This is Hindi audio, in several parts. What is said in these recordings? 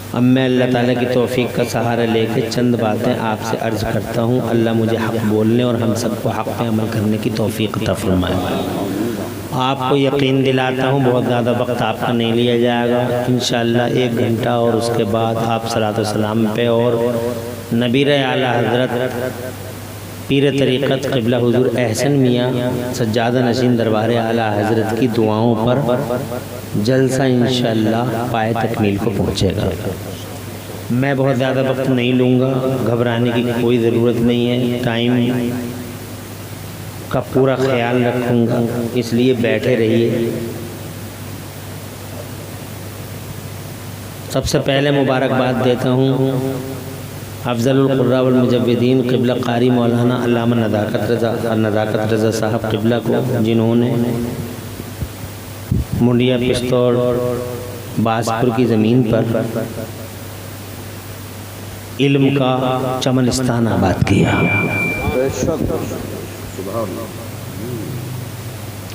अब मैं अल्लाह ताला की तौफीक का सहारा लेकर चंद बातें आपसे अर्ज़ करता हूँ। अल्लाह मुझे हक़ बोलने और हम सबको हक़ पे अमल करने की तौफीक अता फरमाए। आपको यकीन दिलाता हूँ बहुत ज़्यादा वक्त आपका नहीं लिया जाएगा। इंशाअल्लाह 1 घंटा और उसके बाद आप सलातो सलाम पे और नबीर आला हज़रत पीर तरीक़त क़िबला हुज़ूर अहसन मियाँ सज्जादा नशीन दरबार आला हज़रत की दुआओं पर जलसा इंशाअल्लाह पाए तकमील को पहुँचेगा। मैं बहुत ज़्यादा वक्त नहीं लूँगा, घबराने की कोई ज़रूरत नहीं है। टाइम का पूरा ख्याल रखूँगा, इसलिए बैठे रहिए। सबसे पहले मुबारकबाद देता हूँ अफ़ज़लुल क़ुर्रा वल मुजव्विदीन क़िबला क़ारी मौलाना अल्लामा नज़ाकत रज़ा साहब क़िबला को, जिन्होंने मुंडिया पिस्तौल बासपुर की ज़मीन पर इल्म का चमनिस्तान आबाद किया।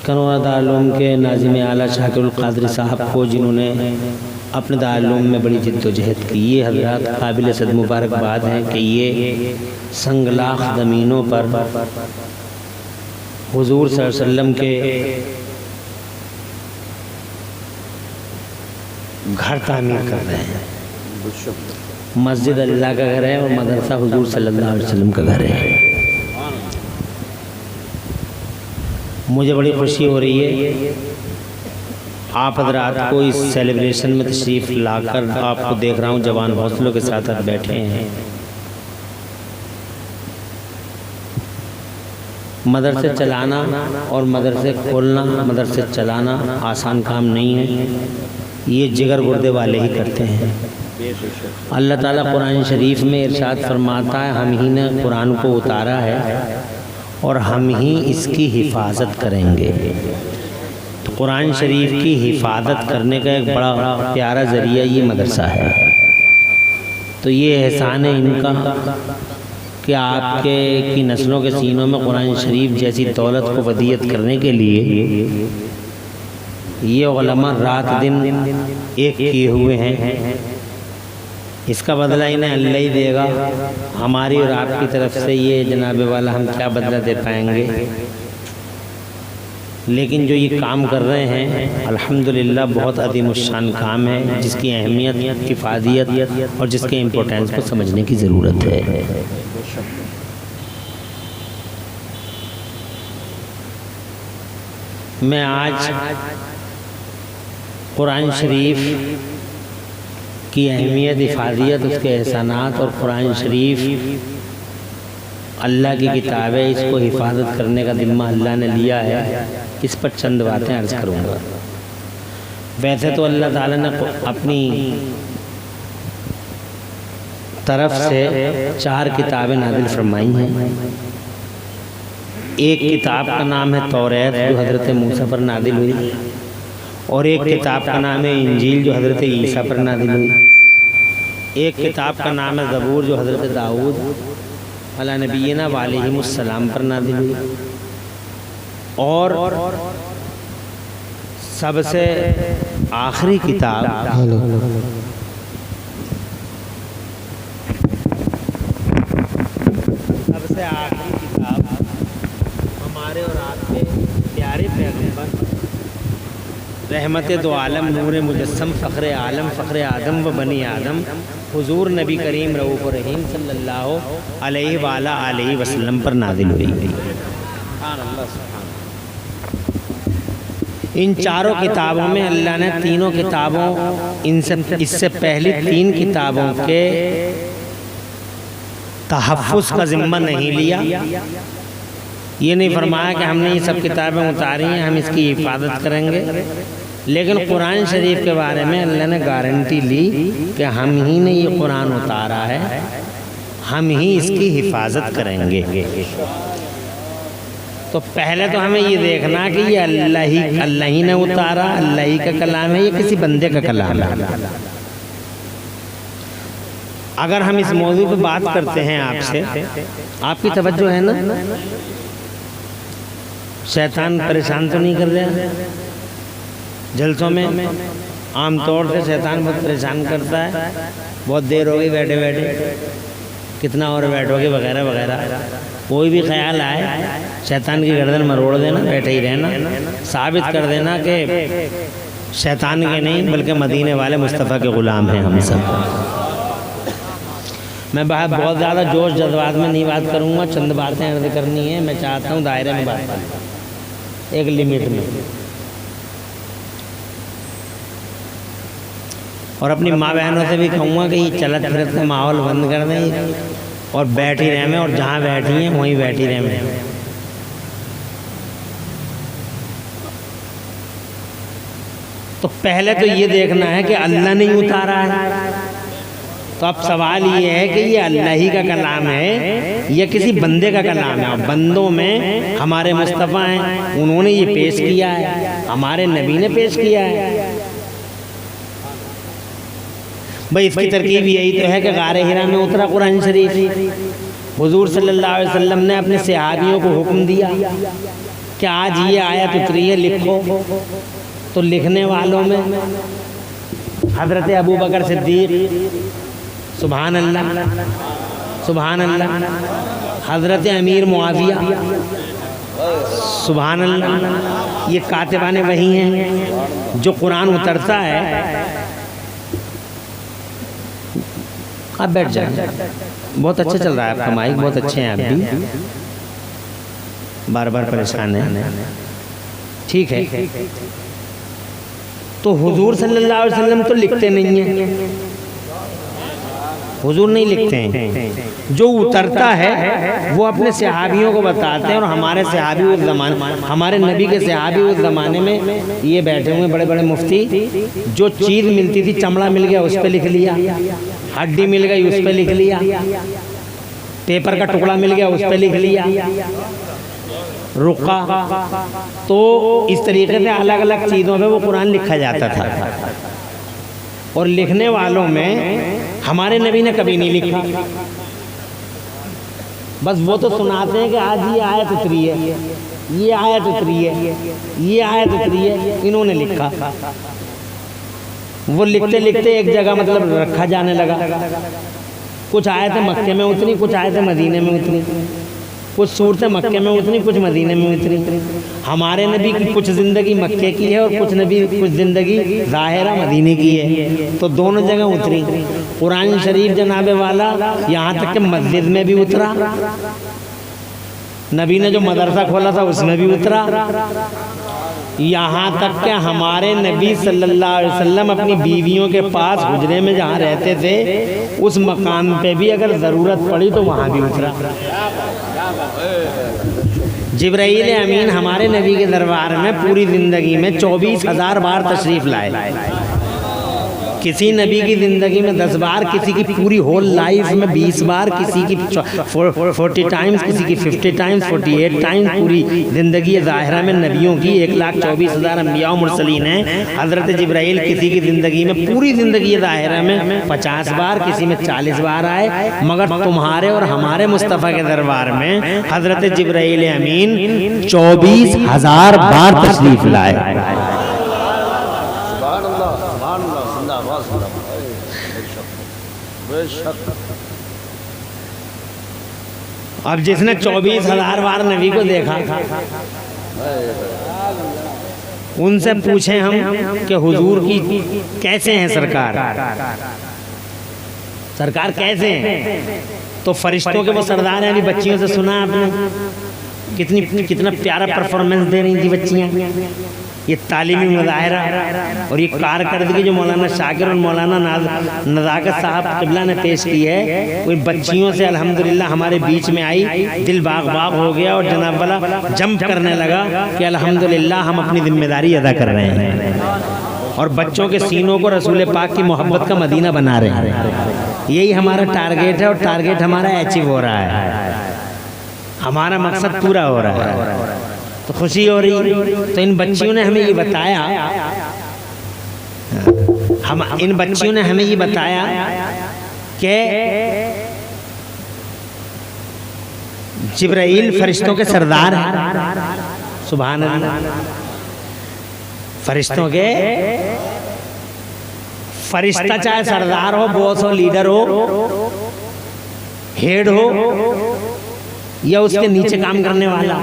कनौरा दारुल के नाज़िम आला शाकिरुल क़ादरी साहब को, जिन्होंने अपने दारुल में बड़ी जिद्दोजहद की। ये हज़रात काबिल सद मुबारकबाद हैं कि ये संगलाख ज़मीनों पर हुज़ूर सल्लल्लाहु अलैहि वसल्लम के घर तामीर कर रहे हैं। मस्जिद अल्लाह का घर है और मदरसा हुज़ूर सल्लल्लाहु अलैहि वसल्लम का घर है। मुझे बड़ी खुशी हो रही है आप हज़रात को इस सेलिब्रेशन में तशरीफ़ लाकर, आपको देख रहा हूँ जवान हौसलों के साथ आप बैठे हैं। मदरसे चलाना और मदरसे खोलना, मदरसे चलाना आसान काम नहीं है। ये जिगर गुर्दे वाले ही करते हैं। अल्लाह ताला कुरान शरीफ में इरशाद फरमाता है, हम ही ने कुरान को उतारा है और हम ही इसकी हिफाजत करेंगे। तो कुरान शरीफ की हिफाजत करने का एक बड़ा प्यारा ज़रिया ये मदरसा है। तो ये एहसान है इनका कि आपके की नस्लों के सीनों में कुरान शरीफ जैसी दौलत को वदियत करने के लिए ये उलमा रात दिन एक किए हुए हैं। इसका बदला इन्हें अल्लाह ही देगा। हमारी और आपकी तरफ से ये जनाब वाला हम क्या बदला दे पाएंगे। लेकिन जो ये काम कर रहे हैं अल्हम्दुलिल्लाह बहुत अज़ीमुश्शान काम है, जिसकी अहमियत, इफ़ादियत और जिसके इम्पोर्टेंस को समझने की ज़रूरत है। मैं आज कुरान शरीफ की अहमियत, इफ़ादियत, उसके एहसानात और कुरान शरीफ अल्लाह की किताब है, इसको हिफाजत करने का ज़िम्मा अल्लाह ने लिया है, इस पर चंद बातें अर्ज़ करूँगा। वैसे तो अल्लाह ताला ने अपनी तरफ से 4 किताबें नाज़िल फरमाई हैं। एक किताब का नाम है तौरात, जो हज़रत मूसा पर नाज़िल हुई, और एक किताब का नाम है इंजील, जो हज़रत ईसा पर नाज़िल हुई। एक किताब का नाम है ज़बूर, जो हज़रत दाऊद अला नबीना वालैहिमुस्सलाम पर नाज़िल हुई। और सबसे आखिरी किताब हमारे और आपके प्यारे पैगंबर रहमत दो आलम नूर मुजस्सम फ़ख्र आलम फ़ख्र आदम व बनी आदम हुज़ूर नबी करीम रऊफ़ रहीम सल्लल्लाहु अलैहि वसल्लम पर नाज़िल हुई। इन चारों किताबों में अल्लाह ने तीनों किताबों इससे पहली 3 किताबों के तहफ़्फ़ुज़ का ज़िम्मा नहीं लिया। ये नहीं फरमाया कि हमने ये सब किताबें उतारी हैं, हम इसकी हिफाजत करेंगे। लेकिन कुरान शरीफ के बारे में अल्लाह ने गारंटी ली कि हम ही ने ये कुरान उतारा है, हम ही इसकी हिफाजत करेंगे। तो पहले तो हमें ये देखना कि ये अल्लाह ही ने उतारा, अल्लाह ही का कलाम है, ये किसी बंदे का कलाम है। अगर हम इस मौजू पे बात करते हैं आपसे, आपकी तवज्जो है ना? शैतान परेशान तो नहीं कर रहा जलसों में? आमतौर से शैतान बहुत परेशान करता है, बहुत देर हो गई बैठे बैठे, कितना और बैठोगे वगैरह वगैरह। कोई भी ख्याल आए शैतान की गर्दन मरोड़ देना, बैठे ही रहना, साबित कर देना कि शैतान के नहीं बल्कि मदीने वाले मुस्तफ़ा के ग़ुलाम हैं हम सब। मैं बहुत ज़्यादा जोश जज्बात में नहीं बात करूँगा, चंद बातें अर्ज़ करनी है। मैं चाहता हूँ दायरे में बात करूँ, एक लिमिट में। और अपनी माँ बहनों से भी कहूँगा कि ये चलत फिरत का माहौल बंद कर दें और बैठ ही रहें, और जहाँ बैठी हैं वहीं बैठी रहें। तो पहले तो ये देखना है कि अल्लाह नहीं उतारा है। तो अब सवाल ये है कि ये अल्लाह ही का कलाम है या किसी बंदे का कलाम है। और बंदों में हमारे मुस्तफ़ा हैं, उन्होंने ये पेश किया है, हमारे नबी ने पेश किया है। भाई इसकी तरकीब यही तो है कि गारे हिरा में उतरा कुरान शरीफ। हुजूर सल्लल्लाहु अलैहि वसल्लम ने अपने सहाबियों को हुक्म दिया कि आज ये आयत उतरी है, लिखो। तो लिखने वालों में हज़रत अबू बकर सिद्दीक़, सुभान अल्लाह सुभान अल्लाह, हज़रत अमीर मुआविया, सुभान अल्लाह, ये कातिबाने वही हैं जो कुरान उतरता है। आप बैठ जाए, बहुत अच्छा चल रहा है आपका माइक, बहुत अच्छे हैं आप भी, बार बार परेशान हैं, ठीक है। तो हुजूर सल्लल्लाहु अलैहि वसल्लम तो लिखते नहीं हैं, हुजूर नहीं लिखते हैं। जो उतरता है वो अपने सहाबियों को बताते हैं। और हमारे सहाबी उस ज़माने, हमारे नबी के सहाबी उस ज़माने में ये बैठे हुए बड़े बड़े मुफ्ती, जो चीज़ मिलती थी, चमड़ा मिल गया उस पर लिख लिया, हड्डी मिल गई उस पर लिख लिया, पेपर का टुकड़ा मिल गया उस पर लिख लिया, रुका। तो इस तरीके से अलग अलग चीज़ों पे वो कुरान लिखा जाता था। और लिखने वालों में हमारे नबी ने कभी नहीं लिखा, बस वो तो सुनाते हैं कि आज ये आयत उतरी है, ये आयत उतरी है, ये आयत उतरी है, इन्होंने लिखा। वो लिखते लिखते एक जगह मतलब रखा जाने लगा। कुछ आयतें मक्के में उतरी, कुछ आयतें मदीने में उतरी, कुछ सूरतें मक्के में उतरी, कुछ मदीने में उतरी। हमारे नबी की कुछ ज़िंदगी मक्के की है और कुछ ज़िंदगी ज़ाहिरा मदीने की है, तो दोनों जगह उतरी। कुरान शरीफ जनाबे वाला यहाँ तक कि मस्जिद में भी उतरा, नबी ने जो मदरसा खोला था उसमें भी उतरा, यहाँ तक कि हमारे नबी सल्लल्लाहु अलैहि वसल्लम अपनी बीवियों के पास हुजरे में जहाँ रहते थे उस मकाम पे भी अगर ज़रूरत पड़ी तो वहाँ भी उतरा। जिब्राईल अमीन हमारे नबी के दरबार में पूरी ज़िंदगी में 24,000 बार तशरीफ़ लाए। किसी नबी की ज़िंदगी में 10 बार, किसी की पूरी होल लाइफ में 20 बार, किसी की 40 टाइम्स, किसी की 50 टाइम्स, 48 टाइम्स। पूरी ज़िंदगी ज़ाहिरा में नबियों की 1,24,000 अम्बिया और मुरसलीन हैं। हज़रत जिब्राईल किसी की ज़िंदगी में पूरी ज़िंदगी ज़ाहिरा में 50 बार, किसी में 40 बार आए। मगर तुम्हारे और हमारे मुस्तफ़ा के दरबार में हज़रत जिब्राईल अमीन 24,000 बार तशरीफ़ लाए। अब जिसने 24,000 बार नबी को देखा, उनसे पूछें हम कि हुजूर की कैसे हैं सरकार, सरकार कैसे हैं? तो फरिश्तों के वो सरदार हैं। अभी बच्चियों से सुना आपने कितना प्यारा परफॉर्मेंस दे रही थी बच्चियाँ। ये तालीमी मुजाहिरा और ये कारकर्दगी जो मौलाना शाकिर और मौलाना नज़ाकत साहब क़िबला ने पेश की है, वो बच्चियों से अल्हम्दुलिल्लाह हमारे बीच में आई, दिल बाग बाग हो गया और जनाब वाला जंप करने लगा कि अल्हम्दुलिल्लाह हम अपनी जिम्मेदारी अदा कर रहे हैं और बच्चों के सीनों को रसूल पाक की मोहब्बत का मदीना बना रहे हैं। यही हमारा टारगेट है और टारगेट हमारा अचीव हो रहा है, हमारा मकसद पूरा हो रहा है, तो खुशी हो रही। तो इन बच्चियों ने हमें ये बताया, इन बच्चियों ने हमें ये बताया कि जिब्राईल फरिश्तों के सरदार हैं। सुभान अल्लाह, फरिश्तों के फरिश्ता चाहे सरदार हो, बॉस हो, लीडर हो, हेड हो या उसके नीचे काम करने वाला,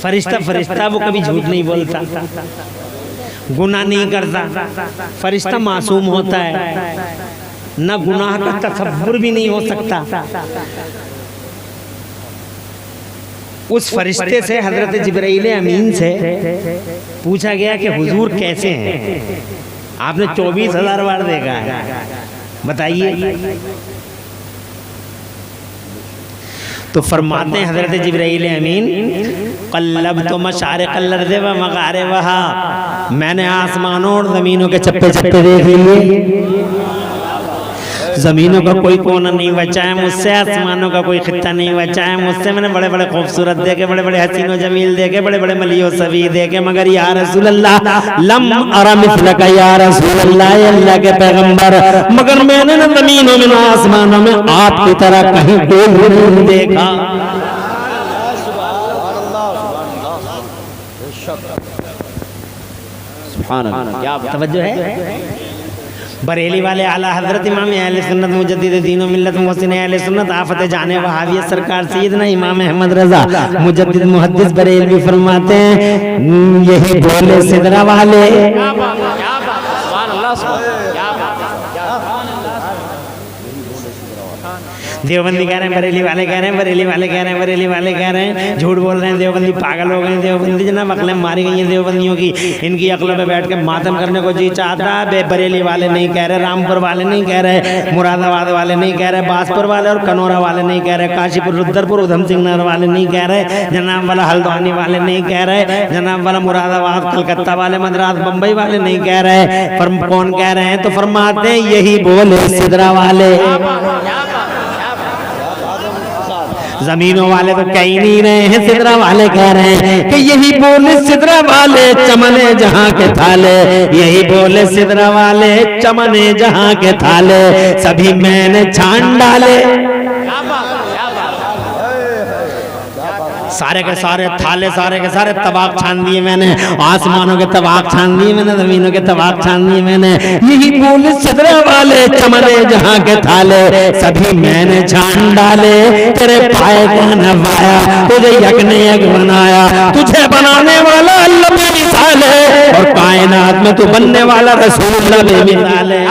फरिश्ता वो कभी झूठ नहीं बोलता, गुनाह नहीं करता। फरिश्ता मासूम होता है, ना गुनाह का तसव्वुर भी नहीं हो सकता। उस फरिश्ते से हजरत जिब्राइल अमीन से पूछा गया कि हुजूर कैसे हैं? आपने 24,000 बार देखा है, बताइए। तो फरमाते हैं हजरत जिब्राइल अमीन, कल्लब तो मशारिक़ल अर्ज़ व मग़ारिबहा, मैंने आसमानों और ज़मीनों के चप्पे चप्पे देख लिए, ज़मीनों का कोई कोना नहीं बचा है मुझसे, आसमानों का कोई खित्ता नहीं बचा है मुझसे। मैंने बड़े बड़े खूबसूरत देखे, बड़े बड़े हसीन व जमील देखे, बड़े बड़े मलियो सवी देखे, मगर या रसूल अल्लाह लम अरा मिस्लका या रसूल अल्लाह, अल्लाह के पैगंबर, मगर मैंने न ज़मीनों में न आसमानों में आपकी तरह कहीं कोई नहीं देखा। क्या तवज्जो है? बरेली वाले आला हजरत इमाम अहले सुन्नत मुजद्दिद दीन व मिल्लत मुहसिन अहले सुन्नत आफत जाने वहावियत सरकार सैयदना इमाम अहमद रजा मुजद्दिद मुहद्दिस बरेलवी फरमाते हैं, यही बोले सिदरा वाले। देवबंदी कह रहे हैं, बरेली वाले कह रहे हैं, बरेली वाले कह रहे हैं, बरेली वाले कह रहे हैं, झूठ बोल रहे हैं, देवबंदी पागल हो गए हैं, देवबंदी जनाब अकलें मारी गई हैं देवबंदियों की, इनकी अकलों पे बैठ के मातम करने को जी चाहता है। बरेली वाले नहीं कह रहे, रामपुर वाले नहीं कह रहे, मुरादाबाद वाले नहीं कह रहे, बासपुर वाले और कनौरा वाले नहीं कह रहे, काशीपुर, रुद्रपुर, उधम सिंह नगर वाले नहीं कह रहे, जनाब वाला हल्द्वानी वाले नहीं कह रहे, जनाब वाला मुरादाबाद, कलकत्ता वाले, मद्रास, बम्बई वाले नहीं कह रहे, पर कौन कह रहे हैं? तो फरमाते हैं यही बोले सिदरा वाले। जमीनों वाले तो कह ही नहीं रहे हैं, सिदरा वाले कह रहे हैं कि यही बोले सिदरा वाले चमने जहां के थाले, यही बोले सिदरा वाले चमने जहां के थाले, सभी मैंने छान डाले। सारे के सारे थाले, सारे के सारे तबाक छान दिए मैंने, आसमानों के तबाक छान दिए मैंने, जमीनों के तबाक छान दिए मैंने। यही बोले सिदरा वाले चमने जहां के थाले, सभी मैंने छान डाले। तेरे पाए का नवाया, तुझे यक ने यक बनाया, तुझे बनाने वाला अल्लाह बेमिसाल है, और कायनात में तू बनने वाला रसूल बेमिसाल है।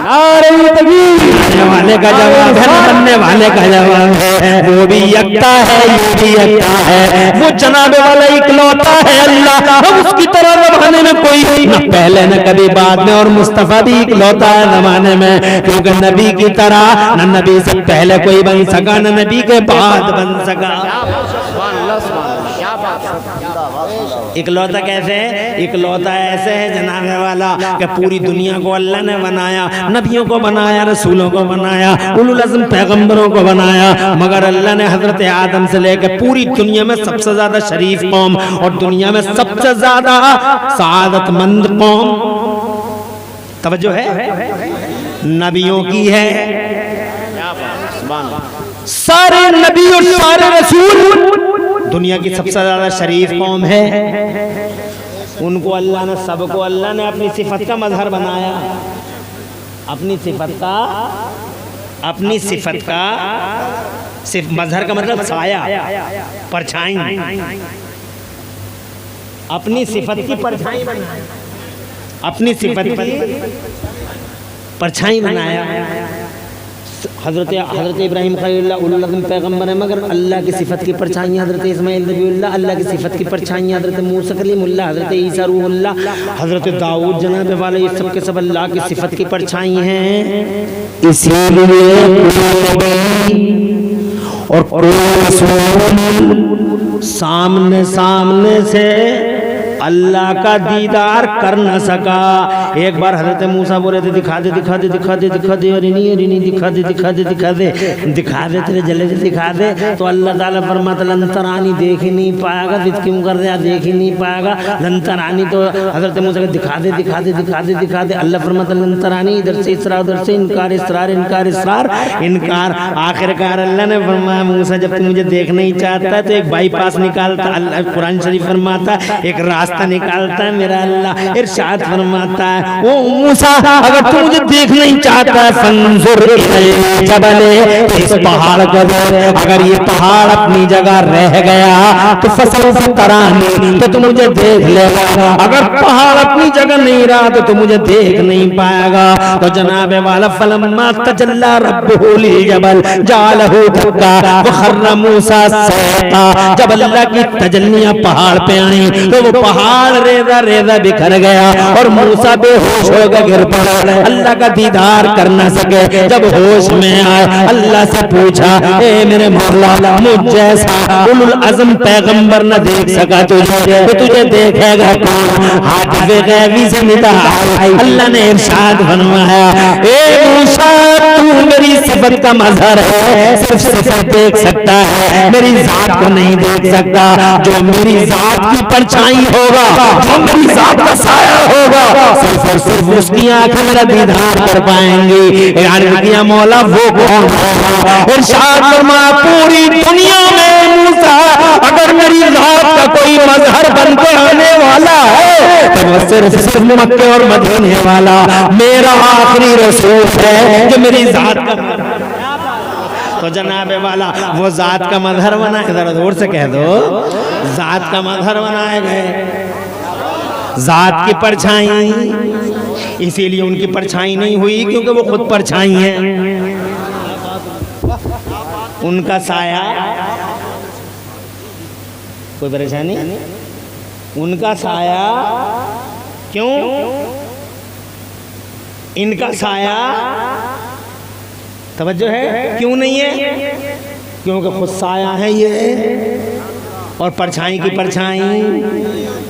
बनने वाले का जवाब है, बनने वाले का जवाब है, वो भी यकता है, ये भी यकता है, वो जनाबे वाला इकलौता है अल्लाह, हम उसकी तरह जमाने में कोई न पहले न कभी बाद में, और मुस्तफा भी इकलौता है जमाने में, क्योंकि नबी की तरह न नबी से पहले कोई बन सका, न नबी के बाद बन सका। इकलौता कैसे है? इकलौता ऐसे है जनाबे वाला कि पूरी दुनिया को अल्लाह ने बनाया, नबियों को बनाया, रसूलों को बनाया, उलुल अज़्म पैगंबरों को बनाया, मगर अल्लाह ने हजरत आदम से लेकर पूरी दुनिया में सबसे ज्यादा शरीफ कौम और दुनिया में सबसे ज्यादा सआदतमंद कौम, तवज्जो है, नबियों की है। सारे नबी और सारे रसूल दुनिया की सबसे ज्यादा शरीफ कौम है, उनको अल्लाह ने, सबको अल्लाह ने अपनी सिफत का मजहर बनाया, अपनी सिफत का सिर्फ मजहर का मतलब साया, परछाई, अपनी सिफत की परछाई बनाया, अपनी सिफत की परछाई बनाया। हज़रत इब्राहिम खलीलुल्लाह उलुल अज़्म पैगंबर है, मगर अल्लाह की सिफत की परछाइयाँ हज़रत इस्माइल नबीउल्लाह, अल्लाह की सिफत की परछाइयाँ हज़रत मूसा कलीमुल्लाह, हज़रत ईसा रूहुल्लाह, हज़रत दाऊद जनाब वाले, ये सब के सब अल्लाह की सिफत की परछाई हैं। इसीलिए और सामने सामने से अल्लाह का दीदार कर न सका। एक बार हजरत मूसा बोले थे दिखा दे दिखा दे दिखा दे दिखा दे, अरे नहीं दिखा दे दिखा दे दिखा दे दिखा दे, तेरे जल्दी से दिखा दे। तो अल्लाह ताला फरमाता लंतरानी देख ही नहीं पाएगा, जिद क्यों कर रहा, देख ही नहीं पाएगा लंतरानी। तो हजरत मूसा को दिखा दे दिखा दे दिखा दे दिखा दे, अल्लाह फरमाता लंतरानी, इधर से इसरार, उधर से इनकार इसरार, इनकार इसरार इनकार। आखिरकार अल्लाह ने फरमाया मूसा जब तू मुझे देखना ही चाहता है तो एक बाईपास निकालता। अल्लाह कुरान शरीफ फरमाता एक रास्ता रास्ता निकालता है मेरा अल्लाह। इरशाद फरमाता है ओ मूसा अगर तू मुझे देख नहीं चाहता फंजुर जबल, इस पहाड़ को अगर ये पहाड़ अपनी जगह रह गया तो फसल तरानी तो तू मुझे देख लेगा, अगर पहाड़ अपनी जगह नहीं रहा तो तू मुझे देख नहीं पाएगा। तो जनाब वाला फलम्मा तजल्ला रब्बुहु लिजबल जालहु दक्का व खर्रा मूसा सैका, जब अल्लाह की तजल्लियां पहाड़ पे आई तो वो पहाड़ रेजा रेजा बिखर गया और मूसा बेहोश हो गए, गिर पड़ा, अल्लाह का दीदार कर न सके। जब होश में आए अल्लाह से पूछा ए मेरे मौला मुझ जैसा उलुल अज़म पैगंबर न देख सका तुझे तो तुझे देखेगा कौन? हाजिब गैबी से निदा अल्लाह ने इरशाद फरमाया ए मूसा तू मेरी सिफत का मज़हर है, सिर्फ सिफत देख सकता है, मेरी जात को नहीं देख सकता। जो मेरी जात की परछाई होगा, जो मेरी जात का साया होगा, सिर्फ और सिर्फ उसकी आंखें मेरा दीदार कर पाएंगी। किया मौला वो कौन होगा? इरशाद फरमाया पूरी दुनिया में मूसा अगर मेरी जात का कोई मजहर बन के आने वाला है तो वो सिर्फ मक्के और मदीने वाला मेरा आखिरी रसूल है जो मेरी जात का। तो जनाबे वाला वो जात का मजहर बनाए, जरा जोर से कह दो, जात का मजहर बनाए गए, जात की परछाई। इसीलिए उनकी परछाई नहीं हुई क्योंकि वो खुद परछाई है। उनका साया, कोई परेशानी? उनका साया क्यों? इनका साया तवज्जो है क्यों नहीं है? क्योंकि खुद साया है ये और परछाई की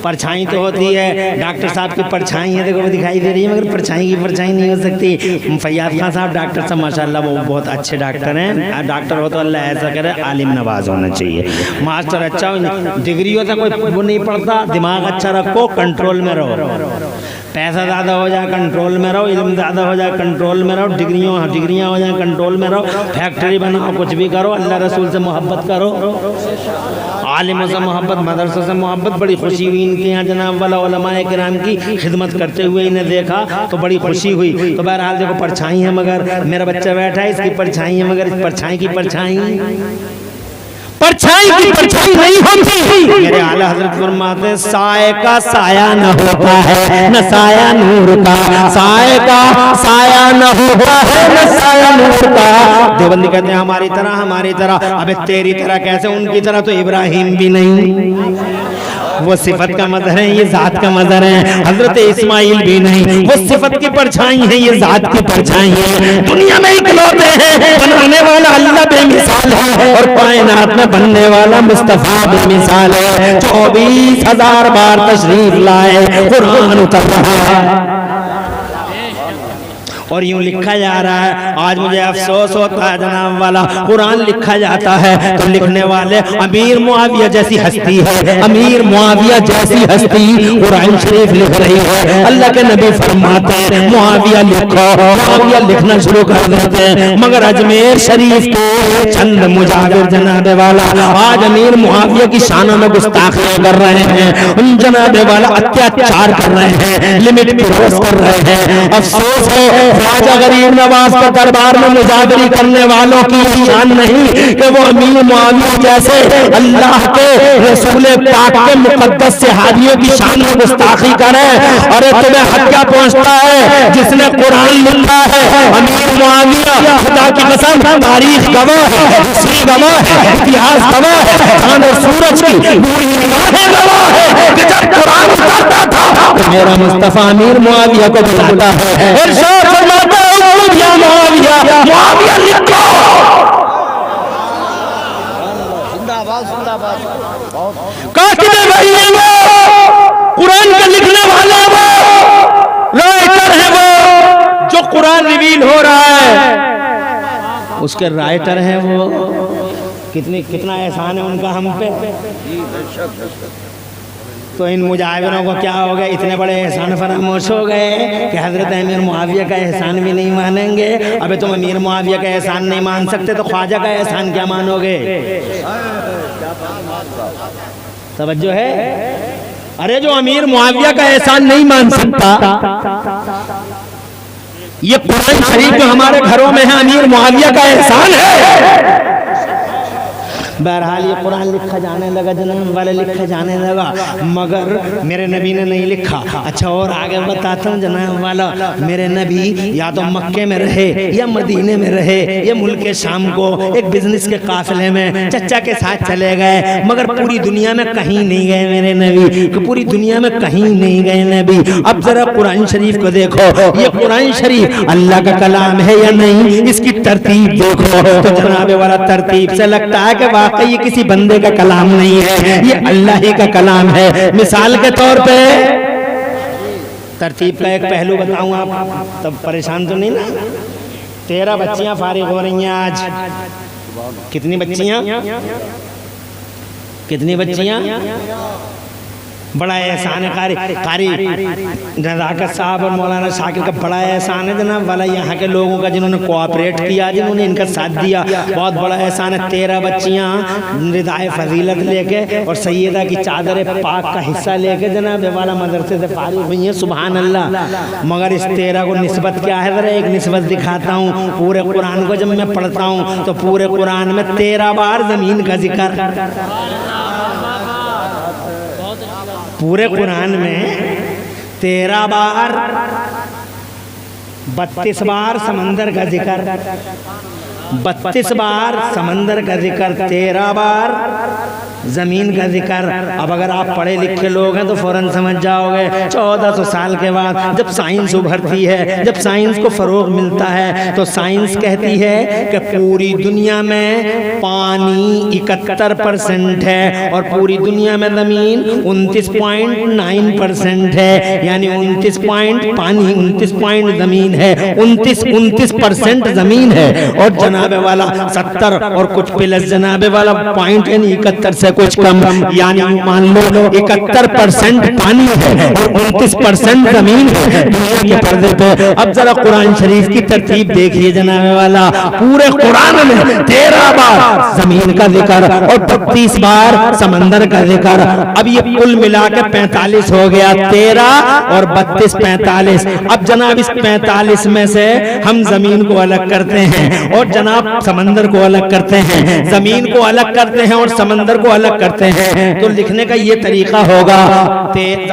परछाई तो होती है। डॉक्टर साहब की परछाई है, देखो वो दिखाई दे रही है, मगर परछाई की परछाई नहीं हो सकती। फैयाज खान साहब डॉक्टर साहब माशाल्लाह वो बहुत अच्छे डॉक्टर हैं। डॉक्टर हो तो अल्लाह ऐसा करे आलिम नवाज होना चाहिए, मास्टर अच्छा हो, डिग्री होता कोई वो नहीं पड़ता, दिमाग अच्छा रखो, कंट्रोल में रहो, पैसा ज़्यादा हो जाए कंट्रोल में रहो, इल्म ज़्यादा हो जाए कंट्रोल में रहो, डिग्रियाँ हो जाए कंट्रोल में रहो, फैक्ट्री बनाओ, कुछ भी करो, अल्लाह रसूल से मोहब्बत करो, आलिमों से मोहब्बत, मदरसों से मोहब्बत। बड़ी खुशी हुई इनके यहाँ जनाब वाला उलमाए किराम की खिदमत करते हुए इन्हें देखा तो बड़ी खुशी हुई। तो बहरहाल देखो परछाई है, मगर मेरा बच्चा बैठा है इसकी परछाई है, मगर इस परछाई की परछाई नहीं होती। मेरे आला हजरत फरमाते साए का साया न होता है न साया नूर का, साए का साया न होता है न साया नूर का। देवबंदी कहते हैं हमारी तरह, अबे तेरी तरह कैसे? उनकी तरह तो इब्राहिम भी नहीं, वो सिफत का मजहर है, ये जात का मजहर है। हजरत इस्माइल भी नहीं, वो सिफत की परछाई है, ये जात की परछाई है। दुनिया में इकलौते हैं, बनाने वाला अल्लाह बेमिसाल है और कायनात में बनने वाला मुस्तफा बेमिसाल है। 24,000 बार तशरीफ लाए, कुरान उतर रहा है और यूं लिखा जा रहा है। आज मुझे अफसोस होता है जनाब वाला, कुरान लिखा जाता है तो लिखने वाले अमीर मुआविया जैसी हस्ती है, अमीर मुआविया जैसी हस्ती कुरान शरीफ लिख रही है। अल्लाह के नबी फरमाते हैं मुआविया लिखो, मुआविया लिखना शुरू कर देते हैं, मगर अजमेर शरीफ के चंद मुजाहिर जनाब वाला आज अमीर मुआविया की शान में गुस्ताखियां कर रहे हैं, उन जनाब वाला अत्याचार कर रहे हैं, लिमिट क्रॉस कर रहे हैं। अफसोस है ख्वाजा गरीब नवाज के दरबार में मुजाहिरी करने वालों की शान नहीं कि वो अमीर मुआविया जैसे अल्लाह के रसूल पाक के मुकद्दस सहाबियों की शान में गुस्ताखी करे। अरे तुम्हें हक क्या पहुंचता है जिसने कुरान लिखा है? अमीर मुआविया खुदा की कसम तारीख गवाह है, हिस्ट्री गवाह है, इतिहास गवाह है, चांद और सूरज की पूरी निगाहें गवाह है कि जब कुरान उतरता था तो मेरा मुस्तफा अमीर मुआविया को बुलाता है, इरशाद फरमाता है या मुआविया लिखो। कातिबे वही है वो, कुरान के लिखने वाला वो, राइटर है वो, जो कुरान रिवील हो रहा है उसके राइटर हैं वो। कितना एहसान है उनका हम पे। तो इन मुजाहिरों को क्या हो गया, इतने बड़े एहसान फरामोश हो गए कि हजरत अमीर मुआविया का एहसान भी नहीं मानेंगे। अबे तुम अमीर मुआविया का एहसान नहीं मान सकते तो ख्वाजा का एहसान क्या मानोगे? तवज्जो है। अरे जो अमीर मुआविया का एहसान नहीं मान सकता, ये कुरान शरीफ जो हमारे घरों में है अमीर मुआविया का एहसान है। बहरहाल ये कुरान लिखा जाने लगा, जन्म वाले लिखा जाने लगा, मगर मेरे नबी ने नहीं लिखा। अच्छा और आगे बताता हूँ, जनाब वाला मेरे नबी या तो मक्के में रहे या मदीने में रहे या मुल्क शाम को एक बिजनेस के काफिले में चचा के साथ चले गए, मगर पूरी दुनिया में कहीं नहीं गए मेरे नबी, पूरी दुनिया में कहीं नहीं गए नबी। अब जरा कुरान शरीफ को देखो, ये कुरान शरीफ अल्लाह का कलाम है या नहीं, इसकी तरतीब देखो तो जनाब वाला तरतीब से लगता है कि ये किसी बंदे का कलाम नहीं है, ये अल्लाह ही का कलाम है। मिसाल के तौर पे तरतीब का एक पहलू बताऊं, आप तब परेशान तो नहीं ना। 13 बच्चियां फारिग हो रही हैं आज। कितनी बच्चियां? कितनी बच्चियां? बड़ा एहसान है कारी नज़ाकत साहब और मौलाना शाकिर का बड़ा एहसान है जनाब वाला, यहाँ के लोगों का जिन्होंने कोऑपरेट किया, जिन्होंने इनका साथ दिया, बहुत बड़ा एहसान है। 13 बच्चियाँ रिदाए फजीलत लेके और सैयदा की चादर पाक का हिस्सा लेके जनाब वाला मदरसे से फारिग हुई हैं, सुभान अल्लाह। मगर इस 13 को निस्बत क्या है, ज़रा एक निस्बत दिखाता हूँ। पूरे कुरान को जब मैं पढ़ता हूँ तो पूरे कुरान में 13 बार ज़मीन का जिक्र, पूरे कुरान में 13 बार, 32 बार समंदर का जिक्र, 32 बार समंदर का जिक्र, 13 बार जमीन का जिक्र। अब अगर आप पढ़े लिखे लोग हैं तो फौरन समझ जाओगे 1400 साल के बाद जब साइंस उभरती है, जब साइंस को फरोग मिलता है तो साइंस कहती है कि पूरी दुनिया में पानी 71% है और पूरी दुनिया में जमीन 29.9% है, यानी 29 पॉइंट पानी, 29 पॉइंट जमीन है, 29% जमीन है और जनाबे वाला 70 और कुछ प्लस जनाबे वाला पॉइंट यानी 71 से कुछ कम, यानी मान लो 71% पानी है और 29% जमीन है दुनिया के पर्दे पे। अब जरा कुरान शरीफ की तरतीब देखिए जनाबे वाला, पूरे कुरान में 13 बार जमीन का जिक्र और 32 बार समंदर का जिक्र। अब ये कुल मिला के 45 हो गया, 13 और 32 45। अब जनाब इस 45 में से हम जमीन को अलग करते हैं और जनाब समंदर को अलग करते हैं, जमीन को अलग करते हैं और समंदर को अलग करते हैं। तो लिखने का ये तरीका होगा,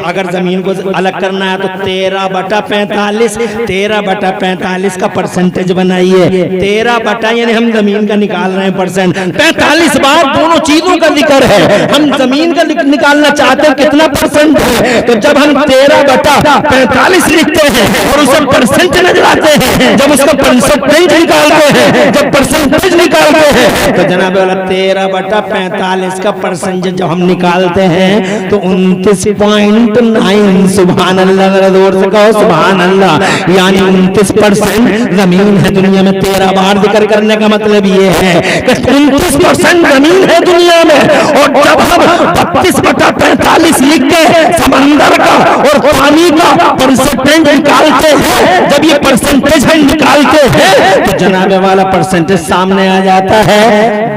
अगर जमीन को अलग करना है तो 13/45, 13/45 का परसेंटेज बनाइए। 13 बटा यानी हम जमीन का निकाल रहे हैं परसेंट, 45 बार दोनों चीजों का जिक्र है। हम जमीन का निकालना चाहते हैं कितना परसेंट है, तो जब हम 13/45 लिखते हैं और उसे परसेंट लगाते हैं, जब उसका परसेंटेज निकालते हैं, जब परसेंटेज निकालते हैं तो जनाब 13/45 का परसेंटेज जब हम निकालते हैं तो 29.9, सुभान अल्लाह, जोर से कहो सुभान अल्लाह, यानी 29% जमीन है दुनिया में। 13 बार जिक्र करने का मतलब ये है कि 29% जमीन है दुनिया में। और जब हम 32/45 लिख के समंदर का और पानी का परसेंटेज निकालते हैं, जब ये परसेंटेज हम निकालते हैं तो जनाबे वाला परसेंटेज सामने आ जाता है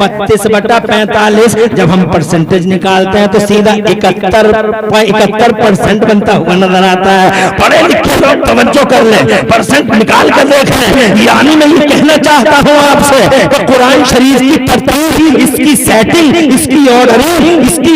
32/45। जब हम परसेंटेज निकालते हैं तो सीधा 71% बनता हुआ नजर आता है। पढ़े लिखे लोग तवज्जो कर ले, परसेंट निकाल कर देख लें। यानी मैं ये कहना चाहता हूँ आपसे कि कुरान शरीफ की तरतीब, इसकी सेटिंग, इसकी ऑर्डरिंग, इसकी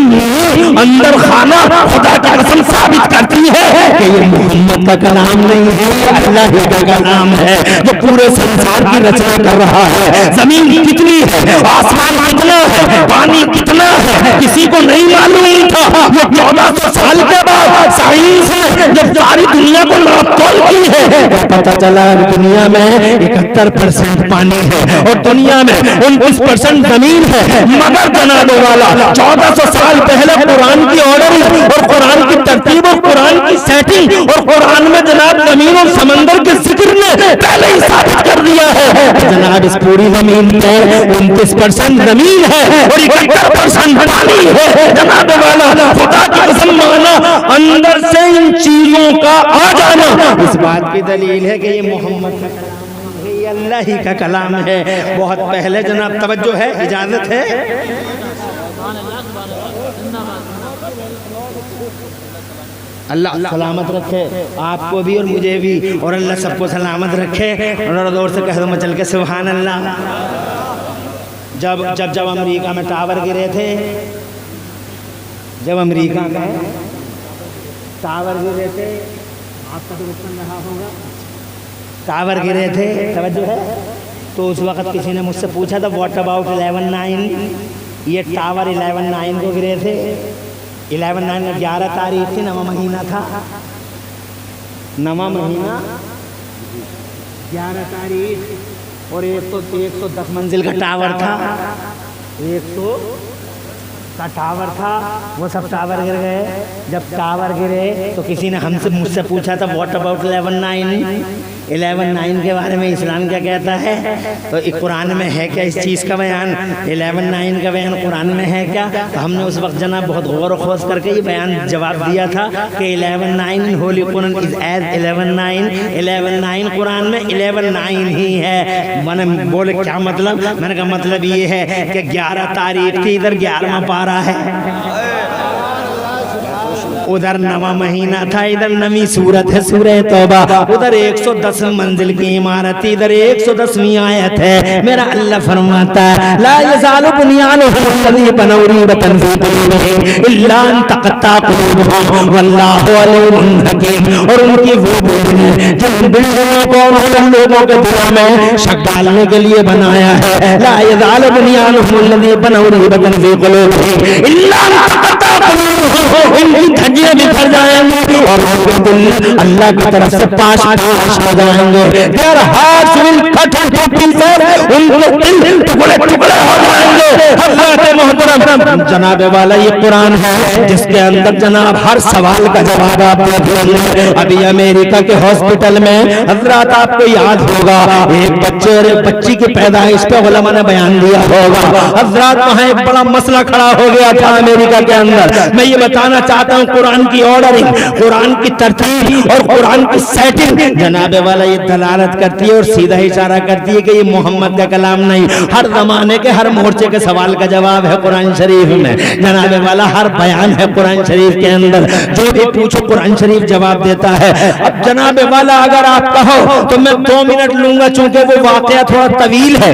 अंदर खाना खुदा की कसम साबित करती है कि ये मोहम्मद का कलाम नहीं है, अल्लाह ही का कलाम है जो पूरे संसार की रचना कर रहा है। जमीन कितनी है, आसमान कितना है, पानी कितना है, किसी को नहीं मालूम था। वो 1400 साल के बाद साइंस ने जब सारी दुनिया को नापतोल की है, पता चला दुनिया में 71% पानी है और दुनिया में 29% जमीन है। मगर जनाबे वाला 1400 साल पहले कुरान की ऑर्डर और कुरान की तरतीब और कुरान की सेटिंग और कुरान में जनाब जमीन और समंदर के जिक्र ने पहले ही साबित कर दिया है जनाब इस पूरी जमीन में 29% जमीन है और 71% पानी है। जनाब वाला खुदा की कसम माना, अंदर से इन चीजों का आ जाना इस बात की दलील है कि ये मोहम्मद अल्लाह ही का कलाम है। बहुत पहले जनाब तवज्जो है, इजाजत है। अल्लाह सलामत रखे आपको भी और मुझे भी, और अल्लाह सबको सलामत रखे। और दौर से कह दो मचल के सुभान अल्लाह। जब अमेरिका में टावर गिरे थे, जब अमेरिका में टावर गिरे थे, आपका तो सुन रहा होगा, टावर गिरे थे, तवज्जो है, तो उस वक़्त किसी ने मुझसे पूछा था व्हाट अबाउट 11/9, ये टावर 11/9 को गिरे थे। 11/9 में 11 तारीख थी, 9वां महीना था, 9वां महीना 11 तारीख, और 110 मंजिल का टावर था, 100 का टावर था, वो सब टावर गिर गए। जब टावर गिरे तो किसी ने मुझसे पूछा था व्हाट अबाउट 11/9 के बारे में इस्लाम क्या कहता है, तो कुरान में है क्या इस चीज़ का बयान, 11/9 का बयान कुरान में है क्या। तो हमने उस वक्त जनाब बहुत गौर खोज करके ये बयान जवाब दिया था कि 11/9 होली कुरान इज एज 11/9, 11/9 कुरान में 11/9 ही है। मैंने बोले क्या मतलब, मैंने कहा मतलब ये है कि 11 तारीख थी, इधर 11वां पारा है, उधर 9वां महीना था, इधर 9वीं सूरत है सूरह तौबा, उधर 110 मंजिल की इमारत, इधर 110वीं आयत है। मेरा अल्लाह फरमाता है ला यज़ालु बुनियानुहुम अल्लज़ी बनौ रिबतन फी क़ुलूबिहिम इल्ला अन तक़त्ता क़ुलूबुहुम वल्लाहु अलीमुन हकीम। और उनकी वो बिल्डिंग जिन बिल्डिंगों को उन्होंने लोगों के दिलों में शक डालने के लिए बनाया है, ला यज़ालु बुनियानुहुम अल्लज़ी बनौ रिबतन फी क़ुलूबिहिम इल्ला अन तक़त्ता क़ुलूबुहुम, इनकी धज्जियां बिखर जाएंगी और उनके दिल अल्लाह की तरफ से पास हो जाएंगे। There hearts will cut two pieces, उनके दिल टुकड़े टुकड़े हो जाएंगे। अल्लाह के मोहतरम जनाब वाला ये कुरान है जिसके अंदर जनाब हर सवाल का जवाब आप देंगे। अभी अमेरिका के हॉस्पिटल में हजरत आपको याद होगा एक बच्चे और एक बच्ची की पैदाइश पे उलमा ने बयान दिया होगा। हजरत वहाँ एक बड़ा मसला खड़ा हो गया था अमेरिका के अंदर। मैं ये बताना चाहता हूँ कुरान की ऑर्डरिंग, कुरान की तरतीब और कुरान की सेटिंग जनाब वाला ये दलालत करती है और सीधा इशारा करती है कि ये मोहम्मद का कलाम नहीं, हर जमाने के हर मोर्चे के सवाल का जवाब है कुरान शरीफ में। जनाब वाला हर बयान है कुरान शरीफ के अंदर, जो भी पूछो कुरान शरीफ जवाब देता है। अब जनाब वाला अगर आप कहो तो मैं 2 मिनट लूंगा, चूंकि वो वाकया थोड़ा तवील है।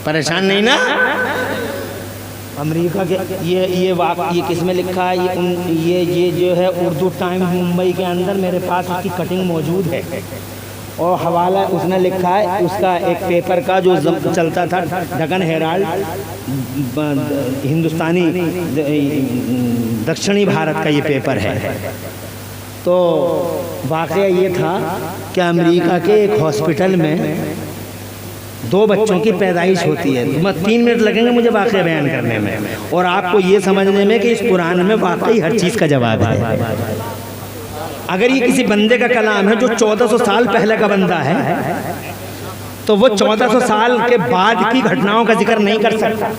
परेशान नहीं ना। अमेरिका के ये किस में लिखा है, ये जो है उर्दू टाइम्स मुंबई के अंदर मेरे पास उसकी कटिंग मौजूद है और हवाला उसने लिखा है उसका एक पेपर का जो चलता था डेक्कन हेराल्ड, हिंदुस्तानी दक्षिणी भारत का ये पेपर है। तो वाकया ये था कि अमेरिका के एक हॉस्पिटल में 2 बच्चों की पैदाइश होती है। 3 मिनट लगेंगे मुझे वाकया बयान करने में और आपको ये समझने में कि इस कुरान में वाकई हर चीज़ का जवाब है। अगर ये किसी बंदे का कलाम है जो 1400 साल पहले का बंदा है तो वो 1400 साल के बाद की घटनाओं का जिक्र नहीं कर सकता।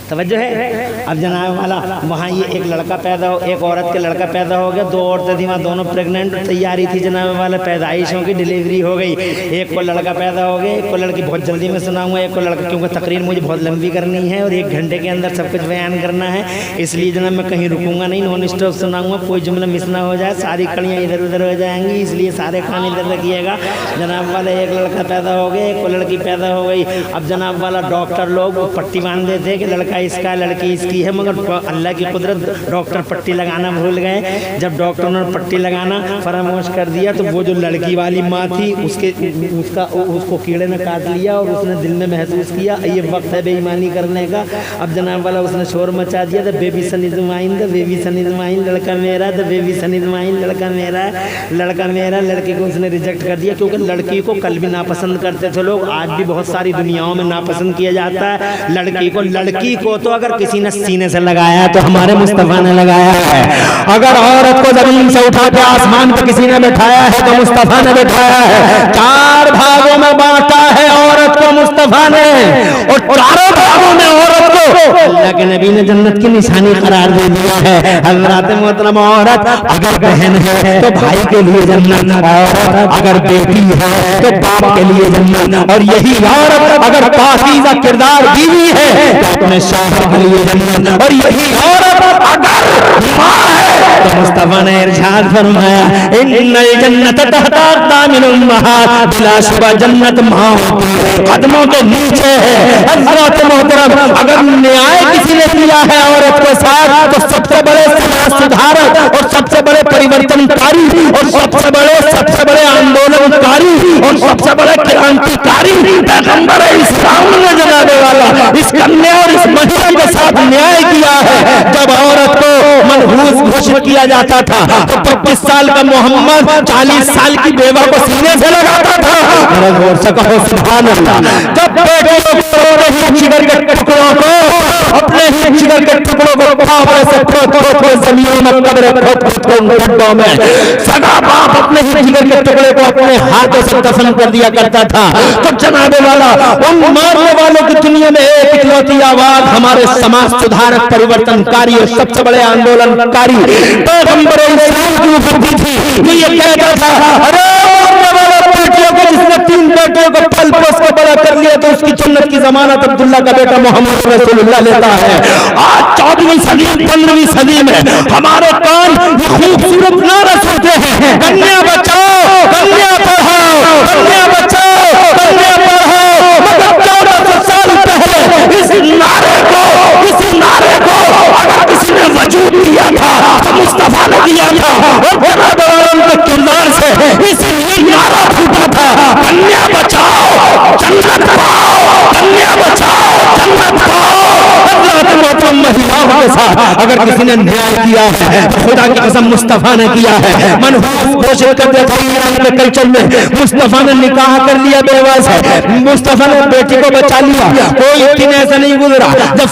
तवज्जो है। अब जनाब वाला वहाँ ये एक लड़का पैदा हो, एक औरत के लड़का पैदा हो गया, 2 औरतें थी वहाँ, दोनों प्रेग्नेंट, तैयारी थी जनाब वाला, पैदाइशों की डिलीवरी हो गई। एक को लड़का पैदा हो गया, एक को लड़की, बहुत जल्दी में सुनाऊंगा, एक को लड़का क्योंकि तकरीर मुझे बहुत लंबी करनी है और 1 घंटे के अंदर सब कुछ बयान करना है, इसलिए जनाब मैं कहीं रुकूंगा नहीं, नॉन स्टॉप सुनाऊंगा, कोई जुमला मिस ना हो जाए, सारी कड़ियाँ इधर उधर हो जाएंगी, इसलिए सारे खाने इधर रखिएगा। जनाब वाला एक लड़का पैदा हो गया, एक को लड़की पैदा हो गई। अब जनाब वाला डॉक्टर लोग पट्टी बांध देते कि लड़का इसका लड़की इसकी है, मगर अल्लाह की कुदरत डॉक्टर पट्टी लगाना भूल गए। जब डॉक्टर ने पट्टी लगाना फरामोश कर दिया तो वो जो लड़की वाली माँ थी उसको कीड़े ने काट लिया और उसने दिल में महसूस किया ये वक्त है बेईमानी करने का। अब जनाब वाला उसने शोर मचा दिया, the baby son is mine, the baby son is mine, लड़का मेरा, the baby son is mine, लड़का मेरा, लड़का मेरा। लड़के को उसने रिजेक्ट कर दिया क्योंकि लड़की को कल भी नापसंद करते थे लोग, आज भी बहुत सारी दुनियाओं में नापसंद किया जाता है। लड़की को को तो अगर किसी ने सीने से लगाया तो हमारे मुस्तफा ने लगाया है। अगर औरत को जमीन से उठा के आसमान पर किसी ने बैठाया है तो मुस्तफा ने बैठाया है। 4 भागों में बांटा है औरत को मुस्तफा ने, और चारों भागों में औरत को अल्लाह के नबी ने जन्नत की निशानी करार दे दिया है। हज़रात मोहतरम, औरत अगर बहन है तो भाई के लिए जन्नत, औरत अगर बेटी है तो बाप के लिए जन्नत, और यही औरत अगर पाकीज़ा किरदार बीवी है तो अपने शौहर के लिए जन्नत, और यही औरत अगर मां है तो मुस्तफा ने इरशाद फरमाया इन्नल जन्नत तहता अक़दामिल उम्महात, बिलाशुबा जन्नत मां कदमों के नीचे है। हज़रात मोहतरम, अगर न्याय किसी ने किया है औरत के साथ तो सबसे बड़े समाज सुधारक और सबसे बड़े परिवर्तनकारी और सबसे बड़े आंदोलनकारी और सबसे बड़े क्रांतिकारी पैगंबर इस्लाम ने जनाबे वाला इस कन्या और इस महिला के साथ न्याय किया है। जब औरत को मनहूस घोषित किया जाता था तो 25 साल का मोहम्मद 40 साल की बेवा को सीने से लगाता था। गौर से कहो सुभान अल्लाह। जब बेटियों को जिगर के टुकड़ों को अपने ही जिगर के टुकड़ों को फावड़े से खोद जमीन में कब्र गड्ढों में सगा बाप अपने ही जिगर के टुकड़े को अपने हाथों से दफन कर दिया करता था। तो जनाबे वाला उन मारने वालों की दुनिया में एक इकलौती आवाज हमारे समाज सुधारक, परिवर्तनकारी और सबसे बड़े आंदोलनकारी पैगंबर इस्लाम की उपस्थिति थी। तो ये कहता था अरे बेटियों को जिसने 3 बेटियों को पल पोस के बड़ा कर लिया तो उसकी जन्नत की जमानत अब्दुल्ला का बेटा मोहम्मद रसूलुल्लाह लेता है। आज 14वीं सदी 15वीं सदी में हमारे कान खूबसूरत नारा सुनते हैं, कन्या बचाओ कन्या पढ़ाओ, कन्या बचाओ कन्या पढ़ाओ। मगर 1400 साल पहले इस नारे को अगर किसी ने वजूद दिया था तो मुस्तफा ने दिया था, और जनाब के किरदार से इस नारा फूटा था कन्या बचाओ जन्नत पाओ, कन्या बचाओ जन्नत पाओ। महिलाओं के साथ अगर किसी ने न्याय किया है खुदा की कसम मुस्तफा ने किया है। मनहूस घोषित कर दिया था ईरान के कल्चर में, मुस्तफा ने निकाह कर लिया बेवा से, मुस्तफा ने बेटी को बचा लिया। कोई दिन ऐसा नहीं गुजरा जब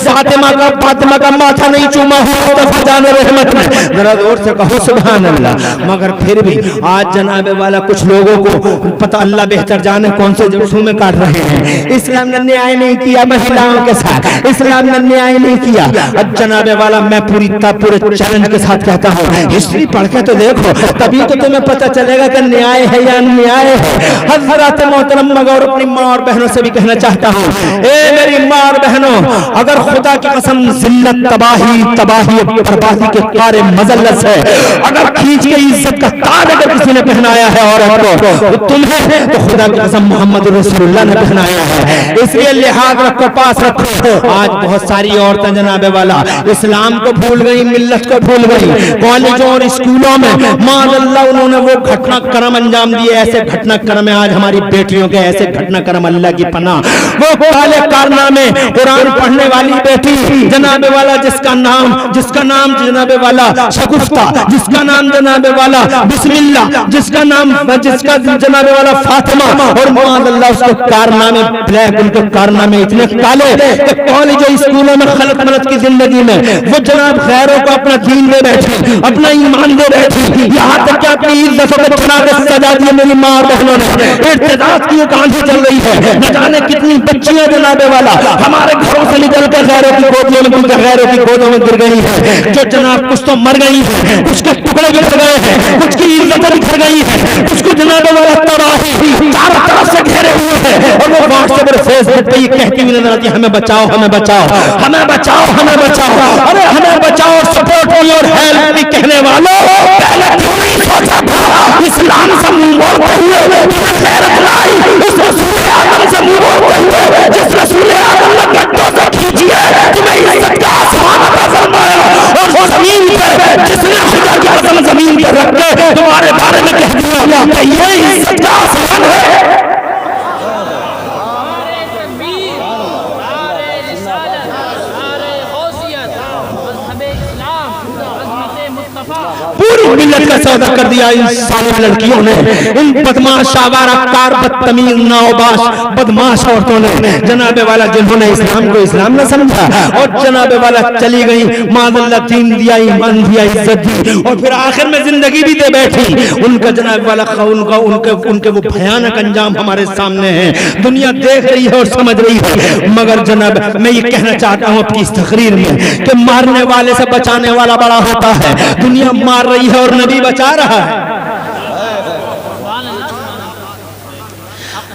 फातिमा का माथा नहीं चूमा मुस्तफा जाने रहमत में। जरा जोर से कहो सुभान अल्लाह। मगर फिर भी आज जनाबे वाला कुछ लोगों को पता, अल्लाह बेहतर जाने कौन से जुल्म में काट रहे हैं। इस्लाम ने न्याय नहीं किया महिलाओं के साथ, इस्लाम ने न्याय नहीं किया। अब जनाबे वाला मैं पूरे चैलेंज के साथ कहता हूँ हिस्ट्री पढ़ के तो देखो, तभी तो तुम्हें पता चलेगा कि न्याय है या अन्याय है। हज़रात मोहतरम, मगर अपनी माँ और बहनों से भी कहना चाहता हूँ, ए मेरी माँ और बहनों, अगर खुदा की कसम जिल्लत तबाही बर्बादी के कारे मजल्लत है, अगर खींच के इज्जत का ताज अगर किसी ने पहनाया है औरत को तो तुम्हें, तो खुदा की कसम मोहम्मद रसूलुल्लाह ने पहनाया है। इसलिए लिहाज रखो, पास रखो। आज बहुत सारी औरतें जनाबे वाला इस्लाम को भूल गई, मिल्लत को भूल गई। कॉलेजों और स्कूलों में माअल्लाह उन्होंने वो घटनाक्रम अंजाम दिए, ऐसे घटनाक्रम है आज हमारी बेटियों के, ऐसे घटनाक्रम अल्लाह की पनाह। वो काले कारनामे, कुरान पढ़ने वाली बेटी जनाबे वाला जिसका नाम जनाबे वाला शगुफ्ता, जिसका नाम जनाबे वाला बिस्मिल्लाह, जिसका जनाबे वाला फातिमा, और माअल्लाह उसके कारनामे ब्लैक, उनके कारनामे इतने काले कि कॉलेजों स्कूलों में खलक मलत की जिंदगी में वो जनाब खैरों को अपना दीन दे बैठे, अपना ईमान दे बैठे, यहाँ तक कि अपनी इज्जतों को बना के सजा दिए। मेरी माँ और बहनों ने इर्तिदाद की एक आंधी चल रही है, न जाने कितनी बच्चियां जनाबे वाला हमारे घरों से निकल कर खैरों की गोदियों में गिर गई है। जो जनाब कुछ तो मर गई है, कुछ के टुकड़े गिर गए हैं, कुछ की इज्जतें बिखर गई है, कुछ को जनाबे वाला तबाही चारों तरफ से घेरे हुए हैं, और वो व्हाट्सएप और फेसबुक पे ये कहती हुई नजर आती है हमें बचाओ हमें बचाओ हमें बचाओ हमें बचाओ। अरे हमें बचाओ, सपोर्ट मी और हेल्प मी कहने वालों, पहले क्यों नहीं सोचा था इस्लाम से मुंह मोड़ते हुए गैरत लाई, उस रसूल आदम से मुंह मोड़ते हुए जिस रसूल आदम ने गड्ढों से खींचिए तुम्हें इज्जत का आसमान अता फरमाया, और जमीन पर जिसने खुदा की कसम जमीन पर रख के तुम्हारे बारे में कह दिया कि ये इज्जत का आसमान है। पूरी मिल्लत का सौदा कर दिया इन सारी लड़कियों ने, इन बदमाश आवारा कार बदतमीज नाओबाश बदमाश औरतों ने जनाबे वाला, जिन्होंने इस्लाम को इस्लाम न समझा और जनाबे वाला चली गई, माज़ल्ला दीन दिया, ईमान दिया, इज्जत दी और फिर आखिर में जिंदगी भी दे बैठी। उनका जनाबे वाला उनके वो भयानक अंजाम हमारे सामने है, दुनिया देख रही है और समझ रही है। मगर जनाब मैं ये कहना चाहता हूँ अपनी इस तकरीर में कि मारने वाले से बचाने वाला बड़ा होता है। दुनिया मार रही है और नबी बचा रहा है।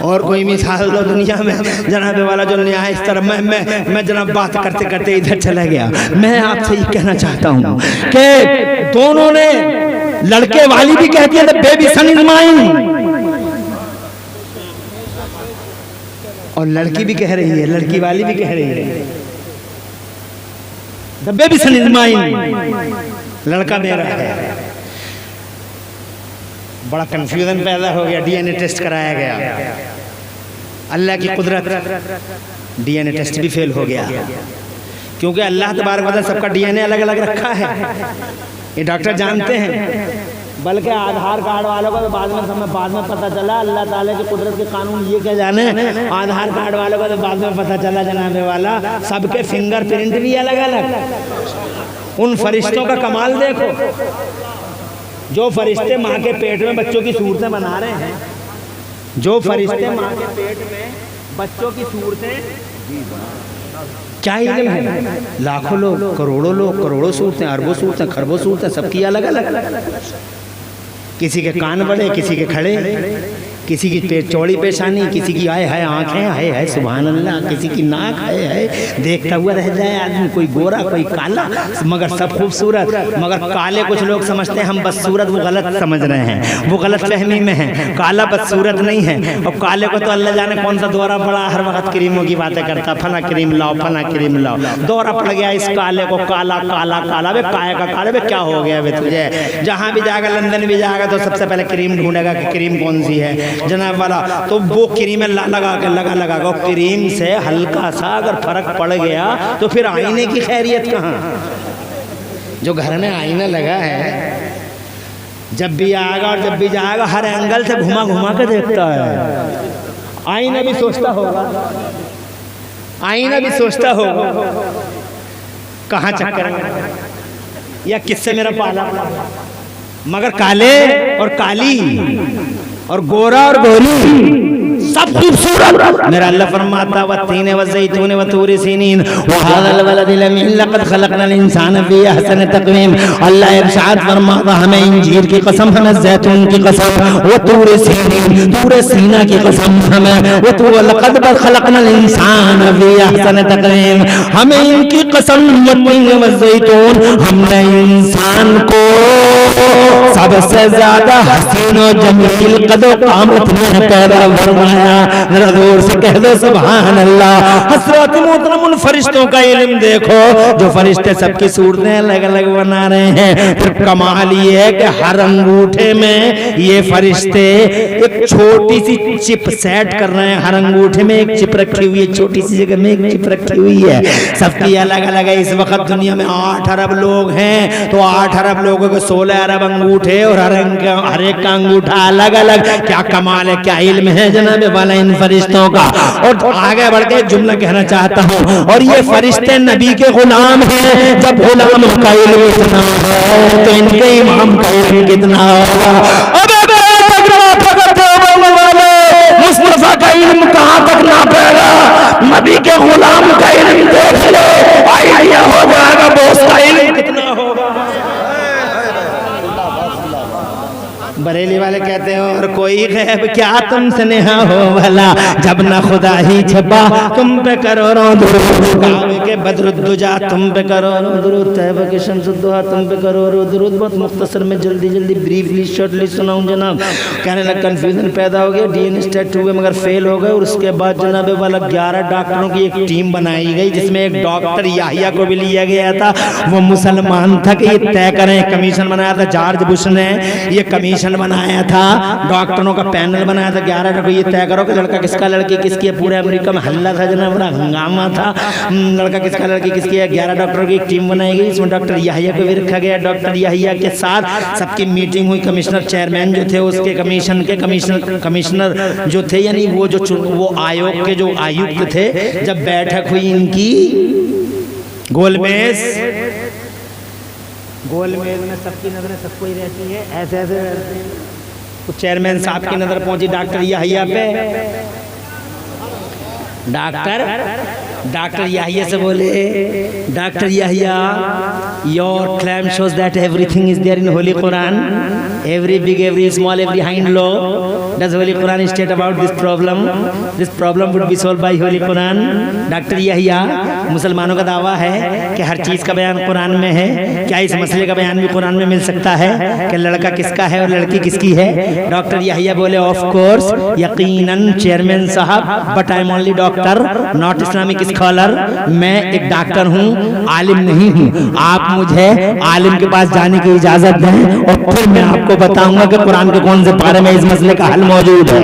और कोई मिसाल दो दुनिया में जनाबे वाला जो न्याय इस तरह मैं जनाब बात करते करते इधर चला गया। मैं आपसे ये कहना चाहता हूँ कि दोनों ने, लड़के वाली भी कहती है बेबी सन इज माइन और लड़की भी कह रही है, लड़की वाली भी कह रही है the baby son is mine, लड़का मेरा है। बड़ा कंफ्यूजन पैदा हो गया, डीएनए टेस्ट कराया गया, अल्लाह की कुदरत डीएनए टेस्ट भी फेल हो गया, क्योंकि अल्लाह तबारक व तआला सबका डीएनए अलग अलग रखा है, ये डॉक्टर जानते हैं। बल्कि आधार कार्ड वालों को तो बाद में पता चला, अल्लाह ताला की कुदरत के कानून ये क्या जाने, आधार कार्ड वालों को तो बाद में पता चला जनाबे वाला सबके फिंगरप्रिंट भी अलग अलग। उन फरिश्तों का कमाल देखो, जो फरिश्ते माँ के पेट में बच्चों की सूरतें बना रहे हैं, जो फरिश्ते माँ के पेट में बच्चों की सूरतें, क्या इल्म है, लाखों लोग, करोड़ों सूरतें, अरबों सूरतें, खरबों सूरतें, सबकी अलग अलग। किसी के कान बड़े, किसी के खड़े, किसी की पेट चौड़ी पेशानी, किसी की आए है आंखें, है सुभान अल्लाह, किसी की नाक है देखता हुआ रह जाए आदमी, कोई गोरा कोई काला, मगर सब खूबसूरत। मगर काले कुछ लोग समझते हैं हम बदसूरत, वो गलत समझ रहे हैं, वो गलत फहमी में है। काला बदसूरत नहीं है, और काले को तो अल्लाह जाने कौन सा दौरा पड़ा, हर वक्त क्रीमों की बातें करता, फला क्रीम लाओ, फला क्रीम लाओ, दौरा पड़ गया इस काले को, काला काला काला, वे काय का काले, वे क्या हो गया वे तुझे। जहाँ भी जाएगा, लंदन भी जाएगा तो सबसे पहले क्रीम ढूंढेगा कि क्रीम कौन सी है जनाब वाला, तो वो क्रीम लगा क्रीम से हल्का सा अगर फर्क पड़ गया तो फिर आईने की खैरियत कहाँ। जो घर में आईना लगा है, जब भी आएगा और जब भी जाएगा हर एंगल से घुमा घुमा के देखता है। आईना भी सोचता होगा, आईना भी सोचता होगा कहाँ चक्कर या किससे मेरा पाला। मगर काले और काली और गोरा और गोरी सब खूबसूरत। मेरा अल्लाह फरमाता व तीन व ज़ैतून व तूर सीनीन व हाज़ल वलद लम लक़द खलक़नल इंसान फ़ी अहसन तक़वीम। अल्लाह इरशाद फरमाता हमें इंजीर की कसम, हमें ज़ैतून की कसम, व तूर सीनीन, तूर सीना की कसम हमें, व तू लक़द खलक़नल इंसान फ़ी अहसन तक़वीम, हमें इनकी कसम, व तीन व ज़ैतून, हमने इंसान को सबसे ज्यादा हसीन और जमील कदो कामत में पैदा फरमाया। जरा जोर से कह दो सुभान अल्लाह। हज़रत मोहतरम उन फरिश्तों का इल्म देखो, जो फरिश्ते सबकी सूरतें अलग अलग बना रहे हैं। फिर कमाल ये है कि हर अंगूठे में ये फरिश्ते एक छोटी सी चिप सेट कर रहे हैं। हर अंगूठे में एक चिप रखी हुई है, छोटी सी जगह में एक चिप रखी हुई है, सबकी अलग अलग है। इस वक्त दुनिया में 8 अरब लोग हैं, तो 8 अरब लोगों के 16 अरब अंगूठे और हर एक का अंगूठा अलग अलग। क्या कमाल है, क्या इल्म है जनाब वाला इन फरिश्तों का। और आगे बढ़ के जुमला कहना चाहता हूँ, और ये फरिश्ते नबी के गुलाम हैं। जब गुलाम का इल्म इतना है तो इनके इमाम का इल्म कितना होगा। मुस्तफा का इल्म कहाँ तक ना पाएगा, नबी के गुलाम का इल्म देख लो, आइडिया हो जाएगा बोस का इल्म कितना होगा। बरेली वाले कहते हैं और कोई गैब क्या तुमसे नेहा हो भला, जब ना खुदा ही छपा तुम पे करोड़ों दुरूद, काबे के बदरुद्दुजा तुम पे करोड़ों दुरूद, तैबा के शम्सुद्दुहा तुम पे करोड़ों दुरूद। बहुत मुख्तसर में जल्दी ब्रीफली शॉर्टली सुनाऊं जनाब। कहने लगा कन्फ्यूजन पैदा हो गया, डीएनए टेस्ट हुए मगर फेल हो गए, और उसके बाद जनाब वाला 11 डॉक्टरों की एक टीम बनाई गई, जिसमें एक डॉक्टर याहिया को भी लिया गया था। वो मुसलमान था कि ये तय करें, कमीशन बनाया था जॉर्ज बुश ने, ये कमीशन कमीशन बनाया था, डॉक्टरों का पैनल बनाया था, 11 डॉक्टर ये तय करो कि लड़का किसका लड़की किसकी है। पूरे अमेरिका में हल्ला था जना, बड़ा हंगामा था, लड़का किसका लड़की किसकी है। 11 डॉक्टरों की एक टीम बनाई गई, इसमें डॉक्टर याहिया को भी रखा गया। डॉक्टर याहिया के साथ सबकी मीटिंग हुई, कमिश्नर चेयरमैन जो थे उसके, कमीशन के कमिश्नर जो थे, यानी वो आयोग के जो आयुक्त थे, जब बैठक हुई इनकी गोलमेज में सबकी नजरें सबको ही रहती है, ऐसे ऐसे तो चेयरमैन साहब की नजर पहुंची डॉक्टर याहिया पे। डॉक्टर याहिया से बोले, doctor Yahya, your claim shows that everything is there in holy Quran, every big, every small, every hind law. Does Holy Quran state about this problem? This problem would be solved by Holy Quran. Doctor Yahya, मुसलमानों का दावा है कि हर चीज़ का बयान कुरान में है, क्या इस मसले का बयान भी कुरान में मिल सकता है कि लड़का किसका है और लड़की किसकी है। डॉक्टर याहिया बोले, ऑफ कोर्स, यकीनन चेयरमैन साहब, but I am only doctor, not Islamic scholar. मैं एक डॉक्टर हूँ, आलिम नहीं हूँ। आप मुझे आलिम के पास जाने की इजाज़त दें और फिर मैं आपको बताऊंगा कि कुरान के कौन से पारे में इस मसले का हल मौजूद है।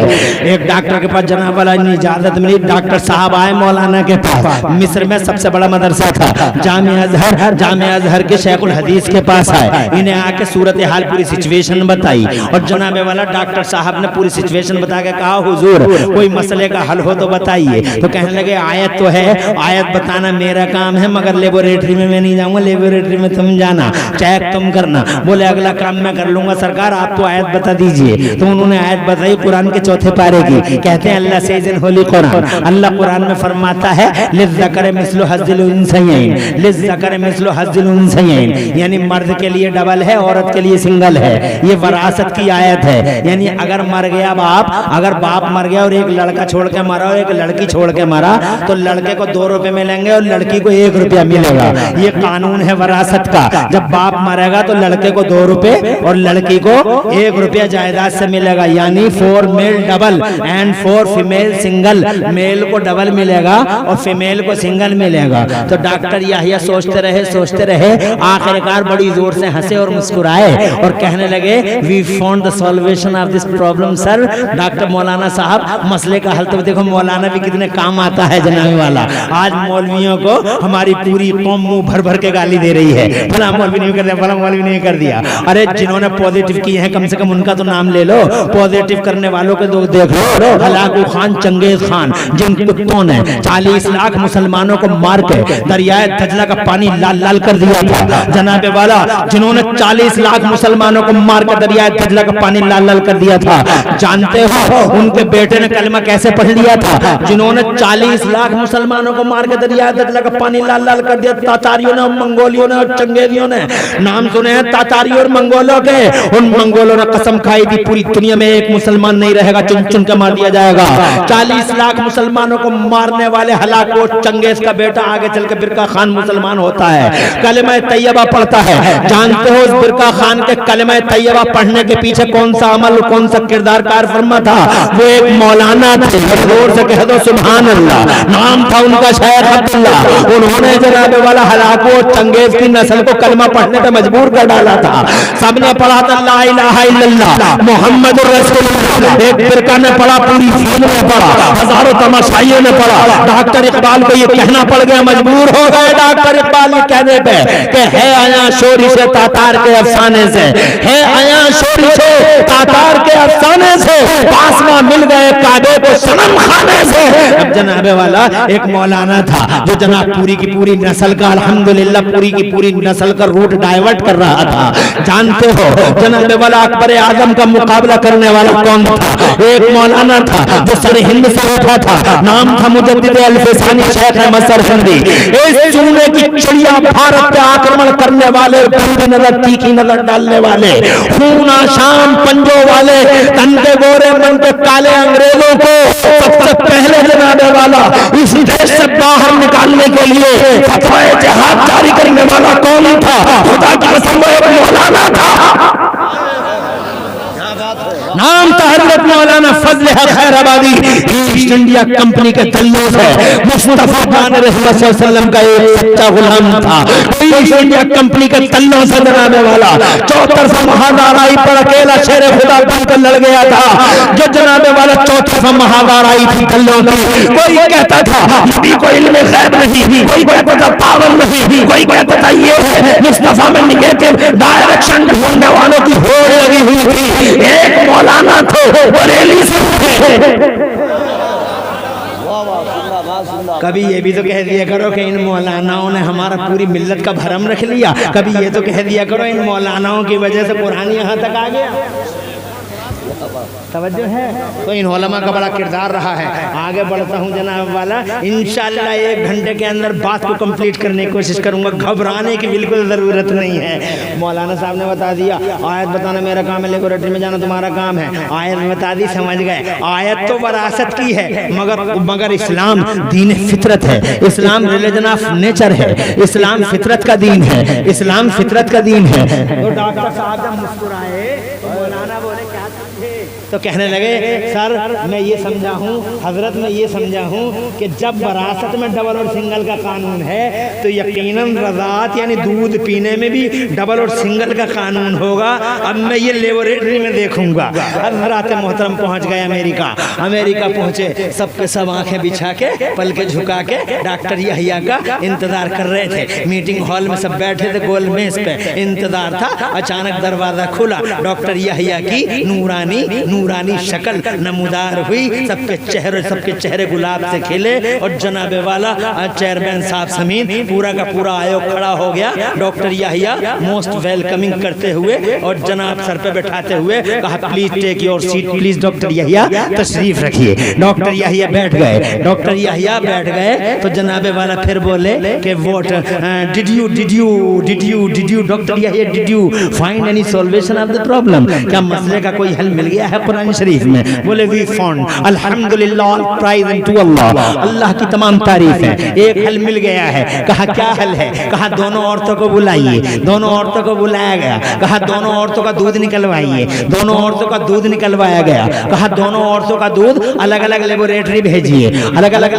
एक डॉक्टर के पास जनाब वाला इजाजत मिली, डॉक्टर साहब आए मौलाना के पास। मिस्र में सबसे बड़ा मदरसा था जामिया अजहर के शेखुल हदीस के पास आए, इन्हें आके सूरत हाल पूरी सिचुएशन बताई और जनाब वाला डॉक्टर साहब ने पूरी सिचुएशन बता के कहा, हुजूर कोई मसले का हल हो तो बताइए। तो कहने लगे, आयत तो है, आयत बताना मेरा काम है, मगर लेबोरेटरी में मैं नहीं जाऊंगा, लेबोरेटरी में तुम जाना, चेक तुम करना। बोले अगला काम मैं कर लूंगा सरकार, आप तो आयत बता दीजिए। तो उन्होंने आयत बताई कुरान के चौथे पारे की। कहते हैं अल्लाह से इन होली कुरान, अल्लाह कुरान में फरमाता है, लिज़्ज़कर मिस्लु हज़्ज़िल उन्सयैन, लिज़्ज़कर मिस्लु हज़्ज़िल उन्सयैन, यानी मर्द के लिए डबल है, औरत के लिए सिंगल है। ये वरासत की आयत है, यानी अगर मर गया बाप, अगर बाप मर गया और एक लड़का छोड़ के मरा और एक लड़की छोड़ के मरा, तो लड़के को 2 रुपए मिलेंगे और लड़की को 1 रुपया मिलेगा। ये कानून है वरासत का। जब बाप मरेगा तो लड़के को 2 रुपए और लड़की को 1 रुपया जायदाद से मिलेगा, यानी 4 male double and 4 female single. Male को डबल मिलेगा और फीमेल को सिंगल मिलेगा। तो डॉक्टर याहिया सोचते रहे, आखिरकार बड़ी जोर से हंसे और मुस्कुराए और कहने लगे, we found the solvation of this problem sir. Doctor मौलाना साहब, मसले का हल तो देखो, मौलाना भी कितने काम आता है जनाब वाला। आज मौलवियों को हमारी पूरी कौम मुंह भर भर के गाली दे रही है, फला मौलवी नहीं कर दिया, फला मौलवी नहीं कर दिया। अरे जिन्होंने पॉजिटिव किए हैं कम से कम उनका तो नाम ले लो। पॉजिटिव करने वालों के लोग देख लो, हलाकू खान, चंगेज खान, जिन कुत्तों ने 40 लाख मुसलमानों को मार के दरियाए दजला का पानी लाल लाल कर दिया था। जनाबे वाला, जिन्होंने 40 लाख मुसलमानों को मार के दरियाए दजला का पानी लाल लाल कर दिया था, जानते हो उनके बेटे ने कलमा कैसे पढ़ लिया था? जिन्होंने 40 लाख मुसलमानों को मार के दरियाए दजला का पानी लाल लाल कर दिया, तातारियों ने, मंगोलियों ने और चंगेजियों ने। नाम सुने हैं तातारियों और मंगोलों के। उन मंगोलों ने कसम खाई थी, पूरी दुनिया में एक मुसलमान नहीं रहेगा, चुन चुन के मार दिया जाएगा। 40 लाख मुसलमानों को मारने वाले हलाको चंगेज का बेटा आगे चल के बिरका खान मुसलमान होता है, कलमा तैयबा पढ़ता है। जानते हो उस बिरका खान के कलमा तैयबा पढ़ने के पीछे कौन सा अमल, कौन सा किरदार कार फरमा था? वो एक मौलाना थे, जोर से कह दो सुभान अल्लाह। नाम था उनका शेख अब्दुल्ला। उन्होंने जनाबे वाला हलाको चंगेज की नस्ल को कलमा पढ़ने पे मजबूर कर डाला था। सबने पढ़ा था ला इलाहा इल्लल्लाह मुहम्मदुर रसूलुल्लाह। एक फिरका ने पढ़ा, पूरी फौज ने पढ़ा, हजारों तमाशाइयों ने पढ़ा। डॉक्टर इकबाल को ये कहना पड़ गया, मजबूर हो गए डॉक्टर इकबाल ये कहने पे कि है आया शोरी से तातार के अफसाने से, है आया शोरी से तातार के अफसाने से, पासवा मिल गए काबे को सनम खाने से। अब जनाबे वाला एक मौलाना था जो जनाब पूरी की पूरी नस्ल का, अल्हम्दुलिल्लाह पूरी की पूरी नस्ल का रूट डाइवर्ट कर रहा था। जानते हो जनाबे वाला अकबर आजम का मुकाबला करने वाला कौन था? एक मौलाना था जो सर हिंद से उठा था, नाम था मुजद्दिद अल-फिसानी शेख अहमद सरफंदी। इस चूने की चिड़िया भारत पे आक्रमण करने वाले, पूरी नजर तीखी नजर डालने वाले, खून आशाम पंजों वाले, तन के गोरे मन के काले अंग्रेजों को सबसे पहले जनाबे वाला इस देश से बाहर निकालने के लिए फतवा जिहाद जारी करने वाला कौन था? खुदा की कसम वो एक मौलाना था, नाम था हजरत मौलाना फजल जानते हैं खैराबादी ईस्ट इंडिया कंपनी के दल्लों से मुस्तफा खान रहमत सल्लल्लाहु अलैहि वसल्लम का एक सच्चा गुलाम था। ईस्ट इंडिया कंपनी के दल्लों से जनाबे वाला 74 महादाराई पर अकेला शेर खुदा बनकर लड़ गया था। जो जनाबे वाला 74 महादाराई थी दल्लों की, कोई कहता था नबी को इल्म गैब नहीं, कोई कहता था पावर नहीं, कोई कहता था ये मुस्तफा में निगेटिव डायरेक्शन ढूंढने वालों की होड़ लगी हुई थी। एक मौलाना तो बरेली से कभी ये भी तो कह दिया करो कि इन मौलानाओं ने हमारा पूरी मिल्लत का भरम रख लिया, कभी ये तो कह दिया करो इन मौलानाओं की वजह से कुरान यहाँ तक आ गया। तवज्जो है। तो इन उलमा का बड़ा किरदार रहा है। आगे बढ़ता हूँ जनाब वाला, इंशाअल्लाह 1 घंटे के अंदर बात को कंप्लीट करने की कोशिश करूँगा। घबराने की बिल्कुल ज़रूरत नहीं है। मौलाना साहब ने बता दिया आयत बताना मेरा काम है, लेबोरेटरी में जाना तुम्हारा काम है। आयत बता दी, समझ गए। आयत तो वरासत की है, मगर इस्लाम दीन फितरत है। इस्लाम रिलीजन ऑफ नेचर है। इस्लाम फितरत का दीन है। इस्लाम फितरत का दीन है। तो डॉक्टर साहब जब मुस्कुराए तो मौलाना बोले क्या तो कहने लगे सर मैं ये समझा हूँ, हजरत मैं ये समझा हूँ कि जब वरासत में डबल और सिंगल का कानून है तो यकीनन रज़ात यानी दूध पीने में भी डबल और सिंगल का कानून होगा। अब मैं ये लेबोरेटरी में देखूंगा। हजरत मोहतरम पहुँच गए अमेरिका पहुँचे, सबके सब आंखें बिछा के पल के झुका के डॉक्टर यहिया का इंतजार कर रहे थे। मीटिंग हॉल में सब बैठे थे, गोल मेज पे इंतजार था। अचानक दरवाजा खुला, डॉक्टर यहिया की नूरानी शक्ल नमूदार हुई, सबके चेहरे गुलाब से खिले और जनाबे वाला चेयरमैन साहब समीन पूरा का पूरा आयोग खड़ा हो गया। डॉक्टर यहिया मोस्ट वेलकमिंग करते हुए और जनाब सर पे बैठाते हुए कहा please take your seat, please doctor Yahya तशरीफ रखिए। डॉक्टर यहिया बैठ गए। तो जनाबे वाला फिर बोले कि vote did you doctor Yahya did you find any solution of the problem, क्या मसले का कोई हल मिल गया है कुरान शरीफ में? बोले वी फाउंड, अल्हम्दुलिल्लाह, प्राइज टू अल्लाह, अल्लाह की तमाम तारीफ है, एक हल मिल गया है। कहा क्या हल है? कहा दोनों औरतों को बुलाइए। दोनों औरतों को बुलाया गया। कहा दोनों औरतों का दूध निकलवाइए। दोनों औरतों का दूध निकलवाया गया। कहा दोनों औरतों का दूध अलग अलग लेबोरेटरी भेजिए। अलग अलग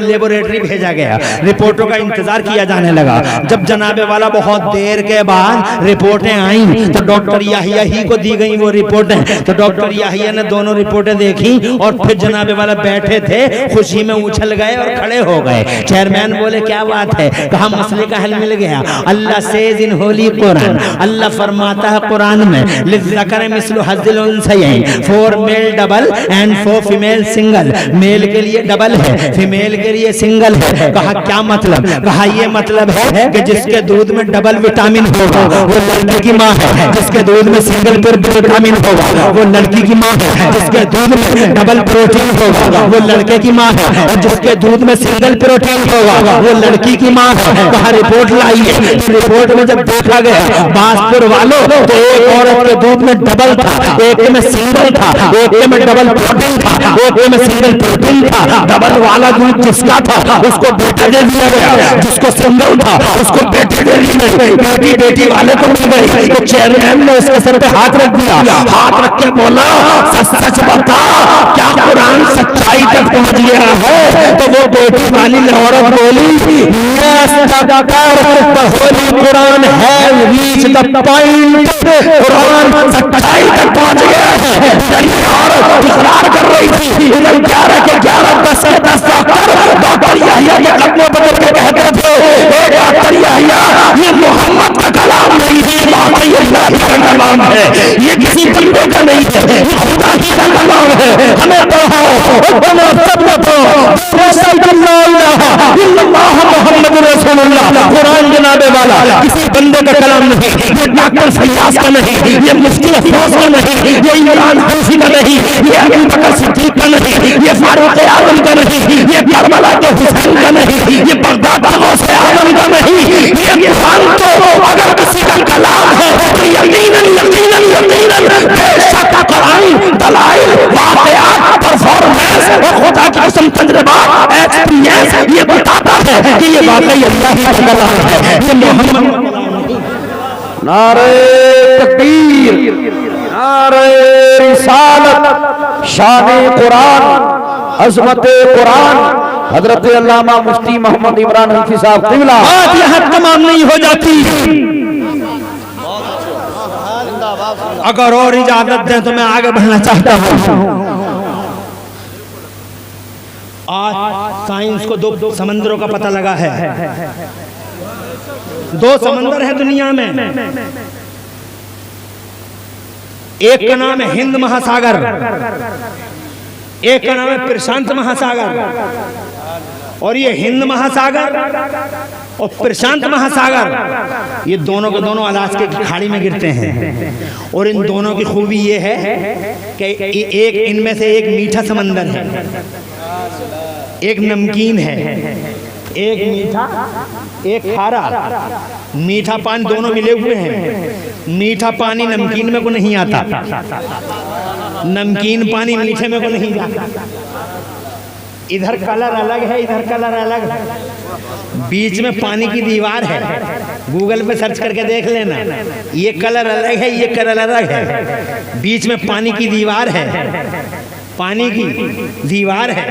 लेबोरेटरी भेजा गया। रिपोर्टों का इंतजार किया जाने लगा। जब जनाबे वाला बहुत देर के बाद रिपोर्टें आई तो डॉक्टर यहिया ही को दी गई वो रिपोर्टें। तो डॉक्टर यहिया ने दोनों रिपोर्टें देखी और फिर जनाबे वाला बैठे थे, खुशी में उछल गए और खड़े हो गए। चेयरमैन बोले क्या बात है? कहा मसले का हल मिल गया। Allah says in holy Quran, अल्लाह फरमाता है कुरान में लिज़्ज़कर मिस्लु हज़्ज़िल उन्सयैन, 4 male double and 4 female single. Male के लिए डबल है, फीमेल के लिए सिंगल है। कहा क्या मतलब? कहा ये मतलब है कि जिसके दूध में डबल विटामिन होगा वो लड़के की माँ है, जिसके दूध में सिंगल विटामिन होगा वो लड़की की माँ है, जिसके दूध में डबल प्रोटीन होगा वो लड़के की माँ है, और जिसके दूध में सिंगल प्रोटीन होगा वो लड़की की माँ है। कहा रिपोर्ट लाइए। रिपोर्ट में जब देखा गया बासपुर वालों तो एक औरत के दूध में डबल था, एक में सिंगल था, एक में डबल प्रोटीन था, एक में सिंगल प्रोटीन था। डबल वाला दूध जिसका था उसको बेटे दे दिया गया, जिसको सिंगल था उसको बेटे दे दी गई, बेटी वाले को मिल गई। तो चेयरमैन ने उसके सर पे हाथ रख दिया, हाथ रख के बोला सच बता क्या कुरान सच्चाई तक पहुंच गया है? तो वो बेटी वाली औरत बोली कुरान है रीच द पॉइंट, कुरान सच्चाई तक पहुंच गया है। औरत इकरार कर रही थी। 11 के 11 10 के 10 डॉक्टर यहिया के कदमों बदल के कहते थे डॉक्टर यहिया ये मोहम्मद का कलाम नहीं है, बाकी अल्लाह का कलाम है, ये किसी बंदे का नहीं है, खुदा ही का कलाम है। हमें पढ़ाओ कुरान जनाबे वाला किसी बंदे का कलाम नहीं, ये डॉक्टर फैयाज का नहीं, ये मुफ्ती अफरोज का नहीं, ये इमरान हंसी का नहीं, ये अबू बकर सिद्दीक का नहीं, ये फारूक आजम का नहीं, ये करबला के हुसैन का नहीं, ये बगदाद से आजम का नहीं। ये कुरान तो अगर किसी का कलाम है तो यकीनन बेशक कुरान दलाइल वाक़यात परफॉर्मेंस और खुदा की कसम तजर्बा एक्सपीरियंस ये बताता है कि ये वाकई अल्लाह का कलाम है। ये मोहम्मद नारे तकबीर, नारे रिसालत, शान कुरान, अजमत कुरान, हजरत अल्लामा मुफ्ती मोहम्मद इमरान हनफी साहब क़िबला। बात यहाँ तमाम नहीं हो जाती। अगर और इजाजत दें तो मैं आगे बढ़ना चाहता हूँ। आज साइंस को दो समंदरों का पता लगा है। दो समंदर है दुनिया में, एक का नाम है हिंद महासागर, एक का नाम है प्रशांत महासागर। और ये हिंद महासागर और प्रशांत महासागर ये दोनों के दोनों अलास्का की खाड़ी में गिरते हैं। और इन दोनों की खूबी ये है कि एक इनमें से एक मीठा समंदर है, एक नमकीन है, एक मीठा एक खारा। मीठा पानी दोनों मिले हुए हैं। मीठा पानी नमकीन में को नहीं आता, नमकीन पानी मीठे में को नहीं जाता। इधर कलर अलग है, इधर कलर अलग है। बीच में पानी की दीवार है, गूगल पे सर्च करके देख लेना। ये कलर अलग है, ये कलर अलग है। बीच में पानी की दीवार है, पानी की दीवार है।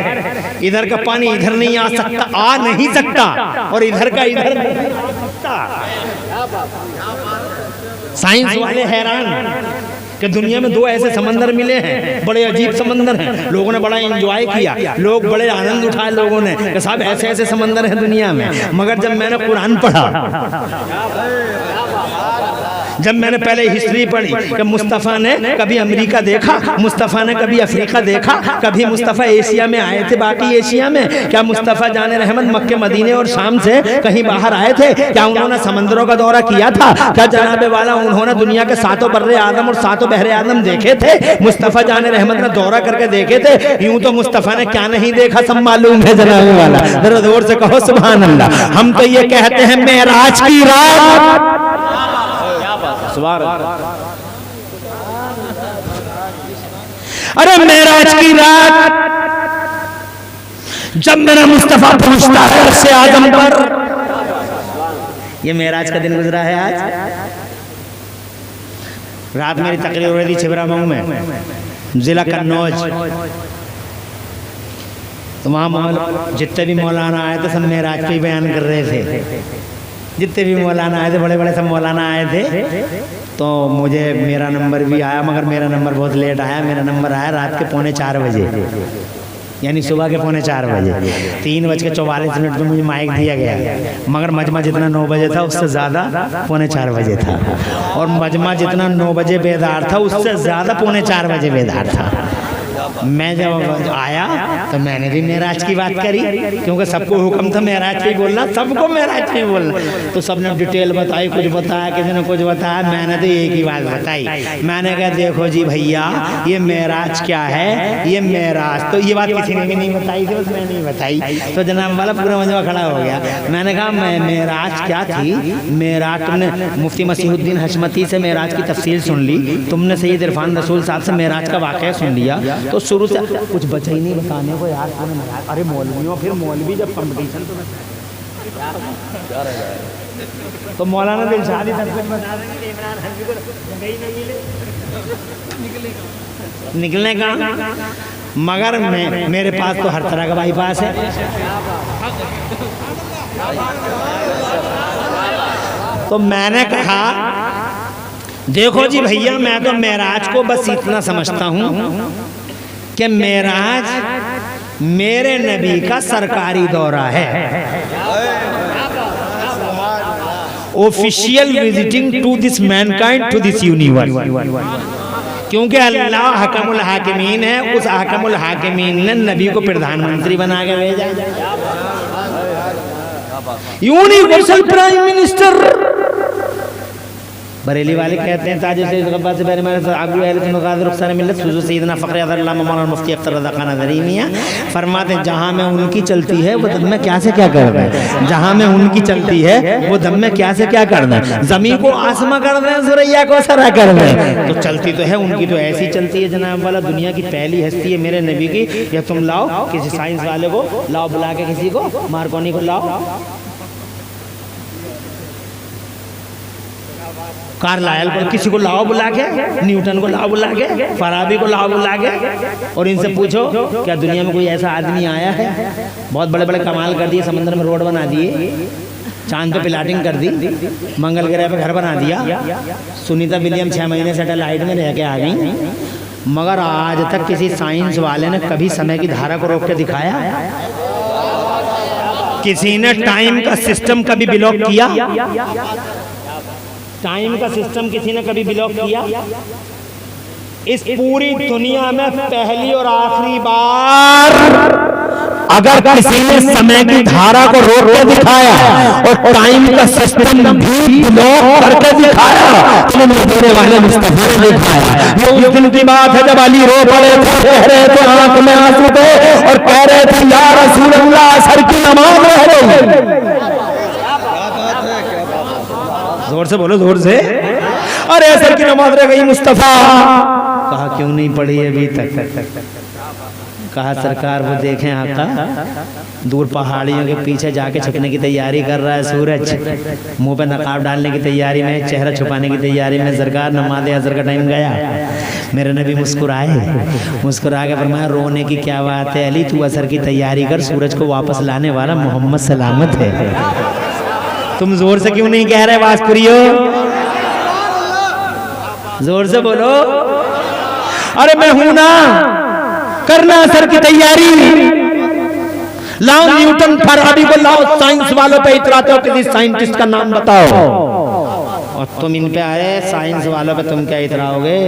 इधर का पानी इधर नहीं आ सकता, आ नहीं सकता, और इधर का इधर नहीं आ सकता। साइंस वाले हैरान कि दुनिया में दो ऐसे समंदर मिले हैं, बड़े अजीब समंदर हैं। लोगों ने बड़ा एंजॉय किया, लोग बड़े आनंद उठाए लोगों ने कि साहब ऐसे ऐसे समंदर हैं दुनिया में। मगर जब मैंने कुरान पढ़ा, जब मैंने पहले हिस्ट्री पढ़ी कि मुस्तफ़ा ने कभी अमेरिका देखा, मुस्तफ़ा ने कभी अफ्रीका देखा, कभी मुस्तफ़ा एशिया में आए थे, बाकी एशिया में क्या मुस्तफ़ा जाने रहमत मक्के मदीने और शाम से कहीं बाहर आए थे? क्या उन्होंने समंदरों का दौरा किया था? क्या जनाबे वाला उन्होंने दुनिया के सातों बर्रे आदम और सातों बहरे आदम देखे थे? मुस्तफ़ा जाने रहमत ने दौरा करके देखे थे। यूं तो मुस्तफ़ा ने क्या नहीं देखा सब मालूम है जनाबे वाला। जरा जोर से कहो सुभान अल्लाह। हम तो ये कहते हैं मेराज की रात, अरे मेराज की रात जब मेरा मुस्तफा पहुंचता है से आदम पर। ये मेराज का दिन गुजरा है आज। रात मेरी तकरीर हो रही थी छिबरामऊ में, जिला कन्नौज। तो वहाँ जितने भी मौलाना आए थे सब मेराज पे बयान कर रहे थे। जितने भी मौलाना आए थे, बड़े बड़े सब मौलाना आए थे। तो मुझे मेरा नंबर भी आया, मगर मेरा नंबर बहुत लेट आया। मेरा नंबर आया रात के 3:45 बजे, यानी सुबह के 3:45 बजे। 3:44 पर मुझे माइक दिया गया, मगर मजमा जितना 9 बजे था उससे ज़्यादा 3:45 बजे था। और मजमा जितना 9 बजे बेदार था उससे ज़्यादा 3:45 बजे बेदार था। मैं जब आया तो मैंने भी मेराज की बात करी, क्योंकि सबको हुक्म था मेराज पे बोलना, सबको मेराज पे बोलना। तो सबने डिटेल बताई, कुछ बताया, किसी ने कुछ बताया। मैंने तो एक ही बात बताई। मैंने कहा देखो जी भैया, ये मेराज क्या है, ये मेराज तो ये बात किसी ने भी नहीं बताई थी, बस मैंने नहीं बताई। तो जनाब वाला पूरा मजमा खड़ा हो गया। मैंने कहा मेराज क्या थी? मेराज तुमने मुफ्ती मसीहुद्दीन हशमती से मेराज की तफसील सुन ली, तुमने सैयद इरफान रसूल साहब से मेराज का वाक़या सुन लिया, तो शुरू से कुछ बचा ही नहीं बताने को यार। अरे मौलवियों, फिर मौलवी जब कंपटीशन तो मौलाना दिलशाद निकलने का, मगर मेरे पास तो हर तरह का बाईपास है। तो मैंने कहा देखो जी भैया, मैं तो मेराज को बस इतना समझता हूँ कि मेराज मेरे नबी का सरकारी दौरा है, official visiting to this mankind, to this universe. क्योंकि अल्लाह हकमुल हाकिमीन है, उस हकमुल हाकिमीन ने नबी को प्रधानमंत्री बना के भेजा, यूनिवर्सल प्राइम मिनिस्टर। बरेली वाले कहते हैं ताज से गब्बार से बैरमान आगू अहले सुन्नत क़ादिर रुखसार मिल्लत सुजू सैयदना फ़ख्र अल्लामा मौलाना मुफ्ती अख्तर रज़ा खान अज़हरी मियां फरमाते हैं जहाँ में उनकी चलती है वो दम में क्या से क्या कर रहे हैं, जहाँ में उनकी चलती है वो दम में क्या से क्या कर रहे हैं। ज़मीन को आसमा कर रहे हैं, सुरैया को सरा कर रहे हैं। तो चलती तो है उनकी, तो ऐसी चलती है जनाब वाला। दुनिया की पहली हस्ती है मेरे नबी की। या तुम लाओ किसी साइंस वाले को लाओ, बुला के किसी को मार्कोनी को लाओ, कार्लायल को किसी को लाओ बुला के, न्यूटन को लाओ बुला के, फराबी को लाओ बुला के, और इनसे पूछो क्या दुनिया में कोई ऐसा आदमी आया है? बहुत बड़े बड़े कमाल कर दिए, समंदर में रोड बना दिए, चांद पे प्लाटिंग कर दी, मंगल ग्रह पे घर बना दिया, सुनीता विलियम 6 महीने सैटेलाइट में रह के आ गई, मगर आज तक किसी साइंस वाले ने कभी समय की धारा को रोक के दिखाया? किसी ने टाइम का सिस्टम कभी ब्लॉक किया? टाइम का सिस्टम किसी ने कभी ब्लॉक किया? इस पूरी दुनिया में पहली और आखिरी बार अगर किसी ने समय की धारा को रोक के दिखाया और टाइम का सिस्टम भी ब्लॉक करके दिखाया तो मेरे वाले मुस्तफा ने दिखाया। ये उस दिन की बात है जब अली रो पड़े थे, आंख में आंसू थे और कह रहे थे या रसूल अल्लाह असर की नमाज रह गई। जोर से बोलो, जोर से। अरे असर की नमाज रह गई मुस्तफा। कहा क्यों नहीं पढ़ी अभी तक? कहा सरकार वो देखें आका, दूर पहाड़ियों के पीछे जाके छुपने की तैयारी कर रहा है सूरज, मुंह पे नकाब डालने की तैयारी में, चेहरा छुपाने की तैयारी में। सरकार नमाज़े असर का टाइम गया, मेरे नबी मुस्कुराए, मुस्कुरा के फरमाया रोने की क्या बात है अली, तू असर की तैयारी कर, सूरज को वापस लाने वाला मोहम्मद सलामत है। तुम जोर से क्यों नहीं कह रहे वास्कुरियो? जोर से बोलो। अरे मैं हूं ना, करना असर की तैयारी। लाओ न्यूटन फराबी को लाओ, साइंस वालों पे इतराते हो, किसी साइंटिस्ट का नाम बताओ। और तुम इन पे आए साइंस वालों पे, तुम क्या इतराओगे?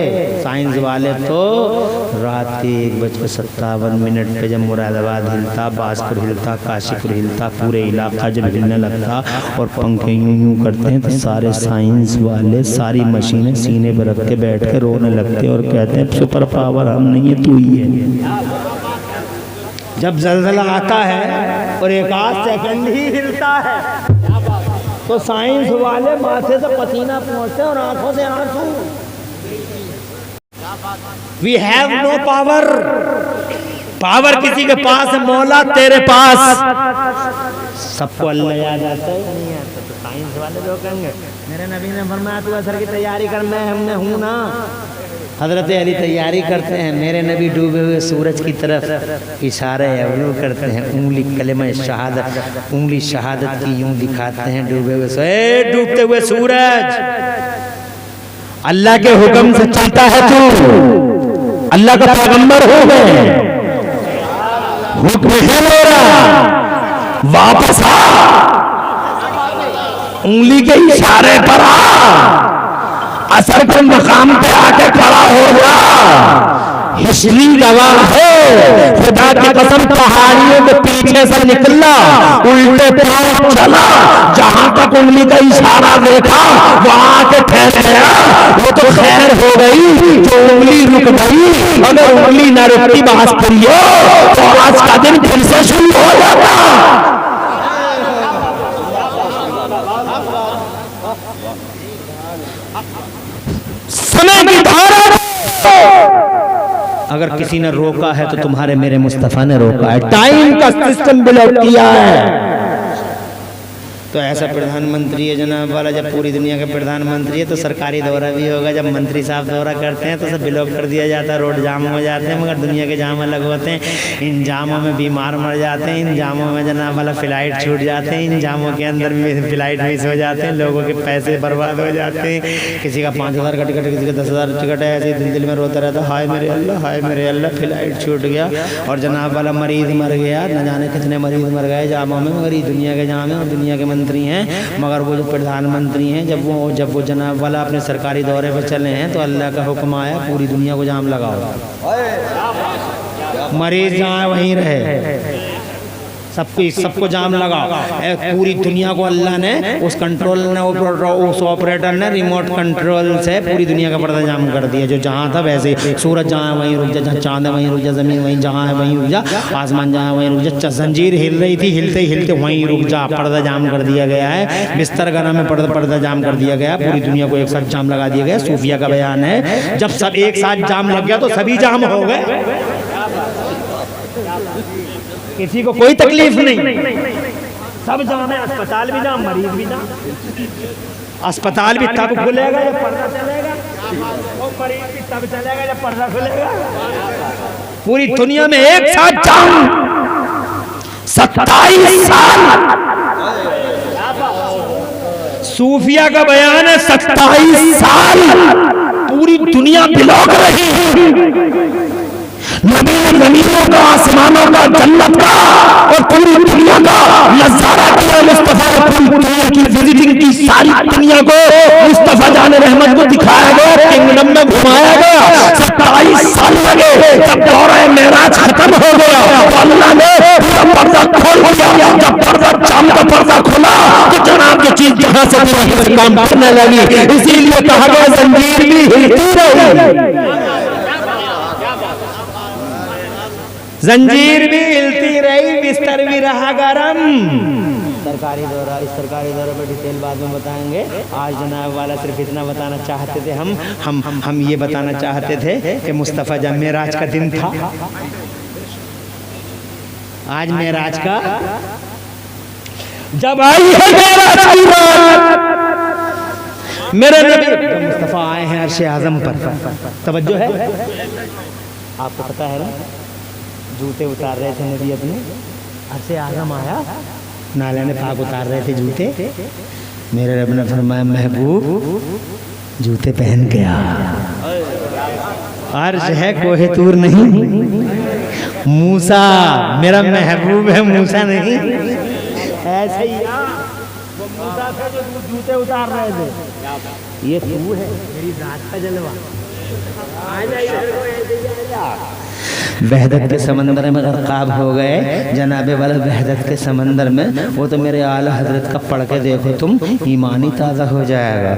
साइंस वाले तो रात के 1:57 पे जब मुरादाबाद हिलता, बासपुर हिलता, काशीपुर हिलता, पूरे इलाका जब हिलने लगता और पंखे यूं यूं करते हैं तो सारे साइंस वाले सारी मशीनें सीने पर रख के बैठ के रोने लगते और कहते हैं सुपर पावर हम नहीं है, तू ही है। जब जलजला आता है और एक आध सेकंड ही हिलता है तो साइंस वाले माथे से पसीना पहुंचते और आंखों से आंसू। We have no power, power किसी के पास है, मौला तेरे पास। सबको अल्लाह याद आता है नहीं आता? तो साइंस वाले लोग कहेंगे मेरे नबी ने फरमाया तू असर की तैयारी कर, मैं हूं ना। हजरत अली तैयारी करते हैं, मेरे नबी डूबे हुए सूरज की तरफ इशारे अवलू करते हैं, उंगली कलेमा शहादत, उंगली शहादत की यूं दिखाते हैं डूबे हुए, डूबते हुए सूरज अल्लाह के हुक्म से चलता है तू, अल्लाह का पैगंबर हो गए, हुक्म है मेरा, वापस आ, उंगली के इशारे पर आ, असर के मकाम पे आके खड़ा हो गया। हिस्ट्री गवाह है, खुदा की कसम पहाड़ियों के पीछे से निकला, उल्टे पांव चला, जहां तक उंगली का इशारा देखा वहां के ठहर गया। वो तो खैर हो गई जो उंगली रुक गई, अगर उंगली न रुकती बास करियो तो आज का दिन फिर से शुरू हो जाता। समय की धारा अगर किसी ने रोका है तो तुम्हारे मेरे मुस्तफा ने रोका है, टाइम का सिस्टम ब्लॉक किया है। तो ऐसा प्रधानमंत्री है जनाब वाला, जब पूरी दुनिया का प्रधानमंत्री है तो सरकारी दौरा भी होगा, जब मंत्री साहब दौरा करते हैं तो सब ब्लॉक कर दिया जाता है, रोड जाम हो जाते हैं, मगर दुनिया के जाम अलग होते हैं। इन जामों में बीमार मर जाते हैं, इन जामों में जनाब वाला फ्लाइट छूट जाते हैं, इन जामों के अंदर भी फ्लाइट मिस हो जाते हैं, लोगों के पैसे बर्बाद हो जाते हैं। किसी का 5,000 का टिकट, किसी का 10,000 टिकट है, ऐसे ही दिल में रोता रहता, हाय मेरे अल्लाह, हाय मेरे अल्लाह, फ्लाइट छूट गया और जनाब वाला मरीज मर गया, न जाने कितने मरीज मर गए जामों में, मगर ये दुनिया के जाम है और दुनिया के मंत्री हैं। मगर वो जो प्रधानमंत्री हैं जब वो जनाब वाला अपने सरकारी दौरे पर चले हैं तो अल्लाह का हुक्म आया पूरी दुनिया को जाम लगाओ, मरीज जहाँ वहीं रहे, सबको जाम लगाओ। पूरी दुनिया को अल्लाह ने उस कंट्रोल ने, उस ऑपरेटर ने रिमोट कंट्रोल से पूरी दुनिया का पर्दा जाम कर दिया। जो जहाँ था वैसे सूरज जहाँ है वहीं रुक जा, जहाँ चांद है वहीं रुक जा, जमीन वहीं जहाँ है वहीं रुक जा, आसमान जहाँ है वहीं रुक जा, जंजीर हिल रही थी हिलते हिलते वहीं रुक जा, पर्दा जाम कर दिया गया है। बिस्तर गना में पर्दा जाम कर दिया गया, पूरी दुनिया को एक साथ जाम लगा दिया गया। सूफिया का बयान है जब सब एक साथ जाम लग गया तो सभी जाम हो गए, किसी को कोई तकलीफ नहीं, सब जाम है, अस्पताल भी जाम, मरीज भी जाम। अस्पताल भी तब खुलेगा जब पर्दा चलेगा, और मरीज भी तब चलेगा जब पर्दा खुलेगा। पूरी दुनिया में एक साथ जाऊं 27 साल सूफिया का बयान है, 27 साल पूरी दुनिया बिलोक रही जमीनों का, आसमानों का, जन्नत का और पूरी दुनिया का नजारा किया मुस्तफा ने। पूरी दुनिया की विजिटिंग की, सारी दुनिया को मुस्तफा जान रहमत को दिखाया गया, किंगडम में घुमाया गया। 27 साल लगे। जब दौरा मेराज खत्म हो गया तो अल्लाह ने पर्दा खोल दिया। जब पर्दा चांद का पर्दा खुला तो जनाब की चीज जहां से काम करने लगी। इसीलिए कहा गया जंजीर भी हिलती रही, जंजीर भी हिलती रही, बिस्तर भी रहा गरम। सरकारी दौरा, इस सरकारी दौरे पर डिटेल बाद में बताएंगे। आज जनाब वाला सिर्फ इतना बताना चाहते थे, हम ये बताना चाहते थे कि मुस्तफ़ा जब मेराज का दिन था, आज मेराज का जब आई है मेराज की रात, मेरे नबी तो मुस्तफ़ा आए हैं अर्श आज़म पर। तवज्जो है, आपको पता है ना, जूते उतार रहे थे नबी अपने, अर्श आज़म आया, नाले ने पाक उतार रहे थे जूते। मेरे रब ने फरमाया महबूब जूते पहन के आ। अर्श है कोहे तूर नहीं, मूसा मेरा महबूब है, मूसा नहीं। ऐसे ही वो मूसा थे जो जूते उतार रहे थे, ये तू है मेरी जात का जलवा। वहदत के समंदर में ग़रक़ाब हो गए, जनाबे वाला वहदत के समंदर में। वो तो मेरे आला हजरत का पढ़ के देखो तुम, ईमान ही ताज़ा हो जाएगा।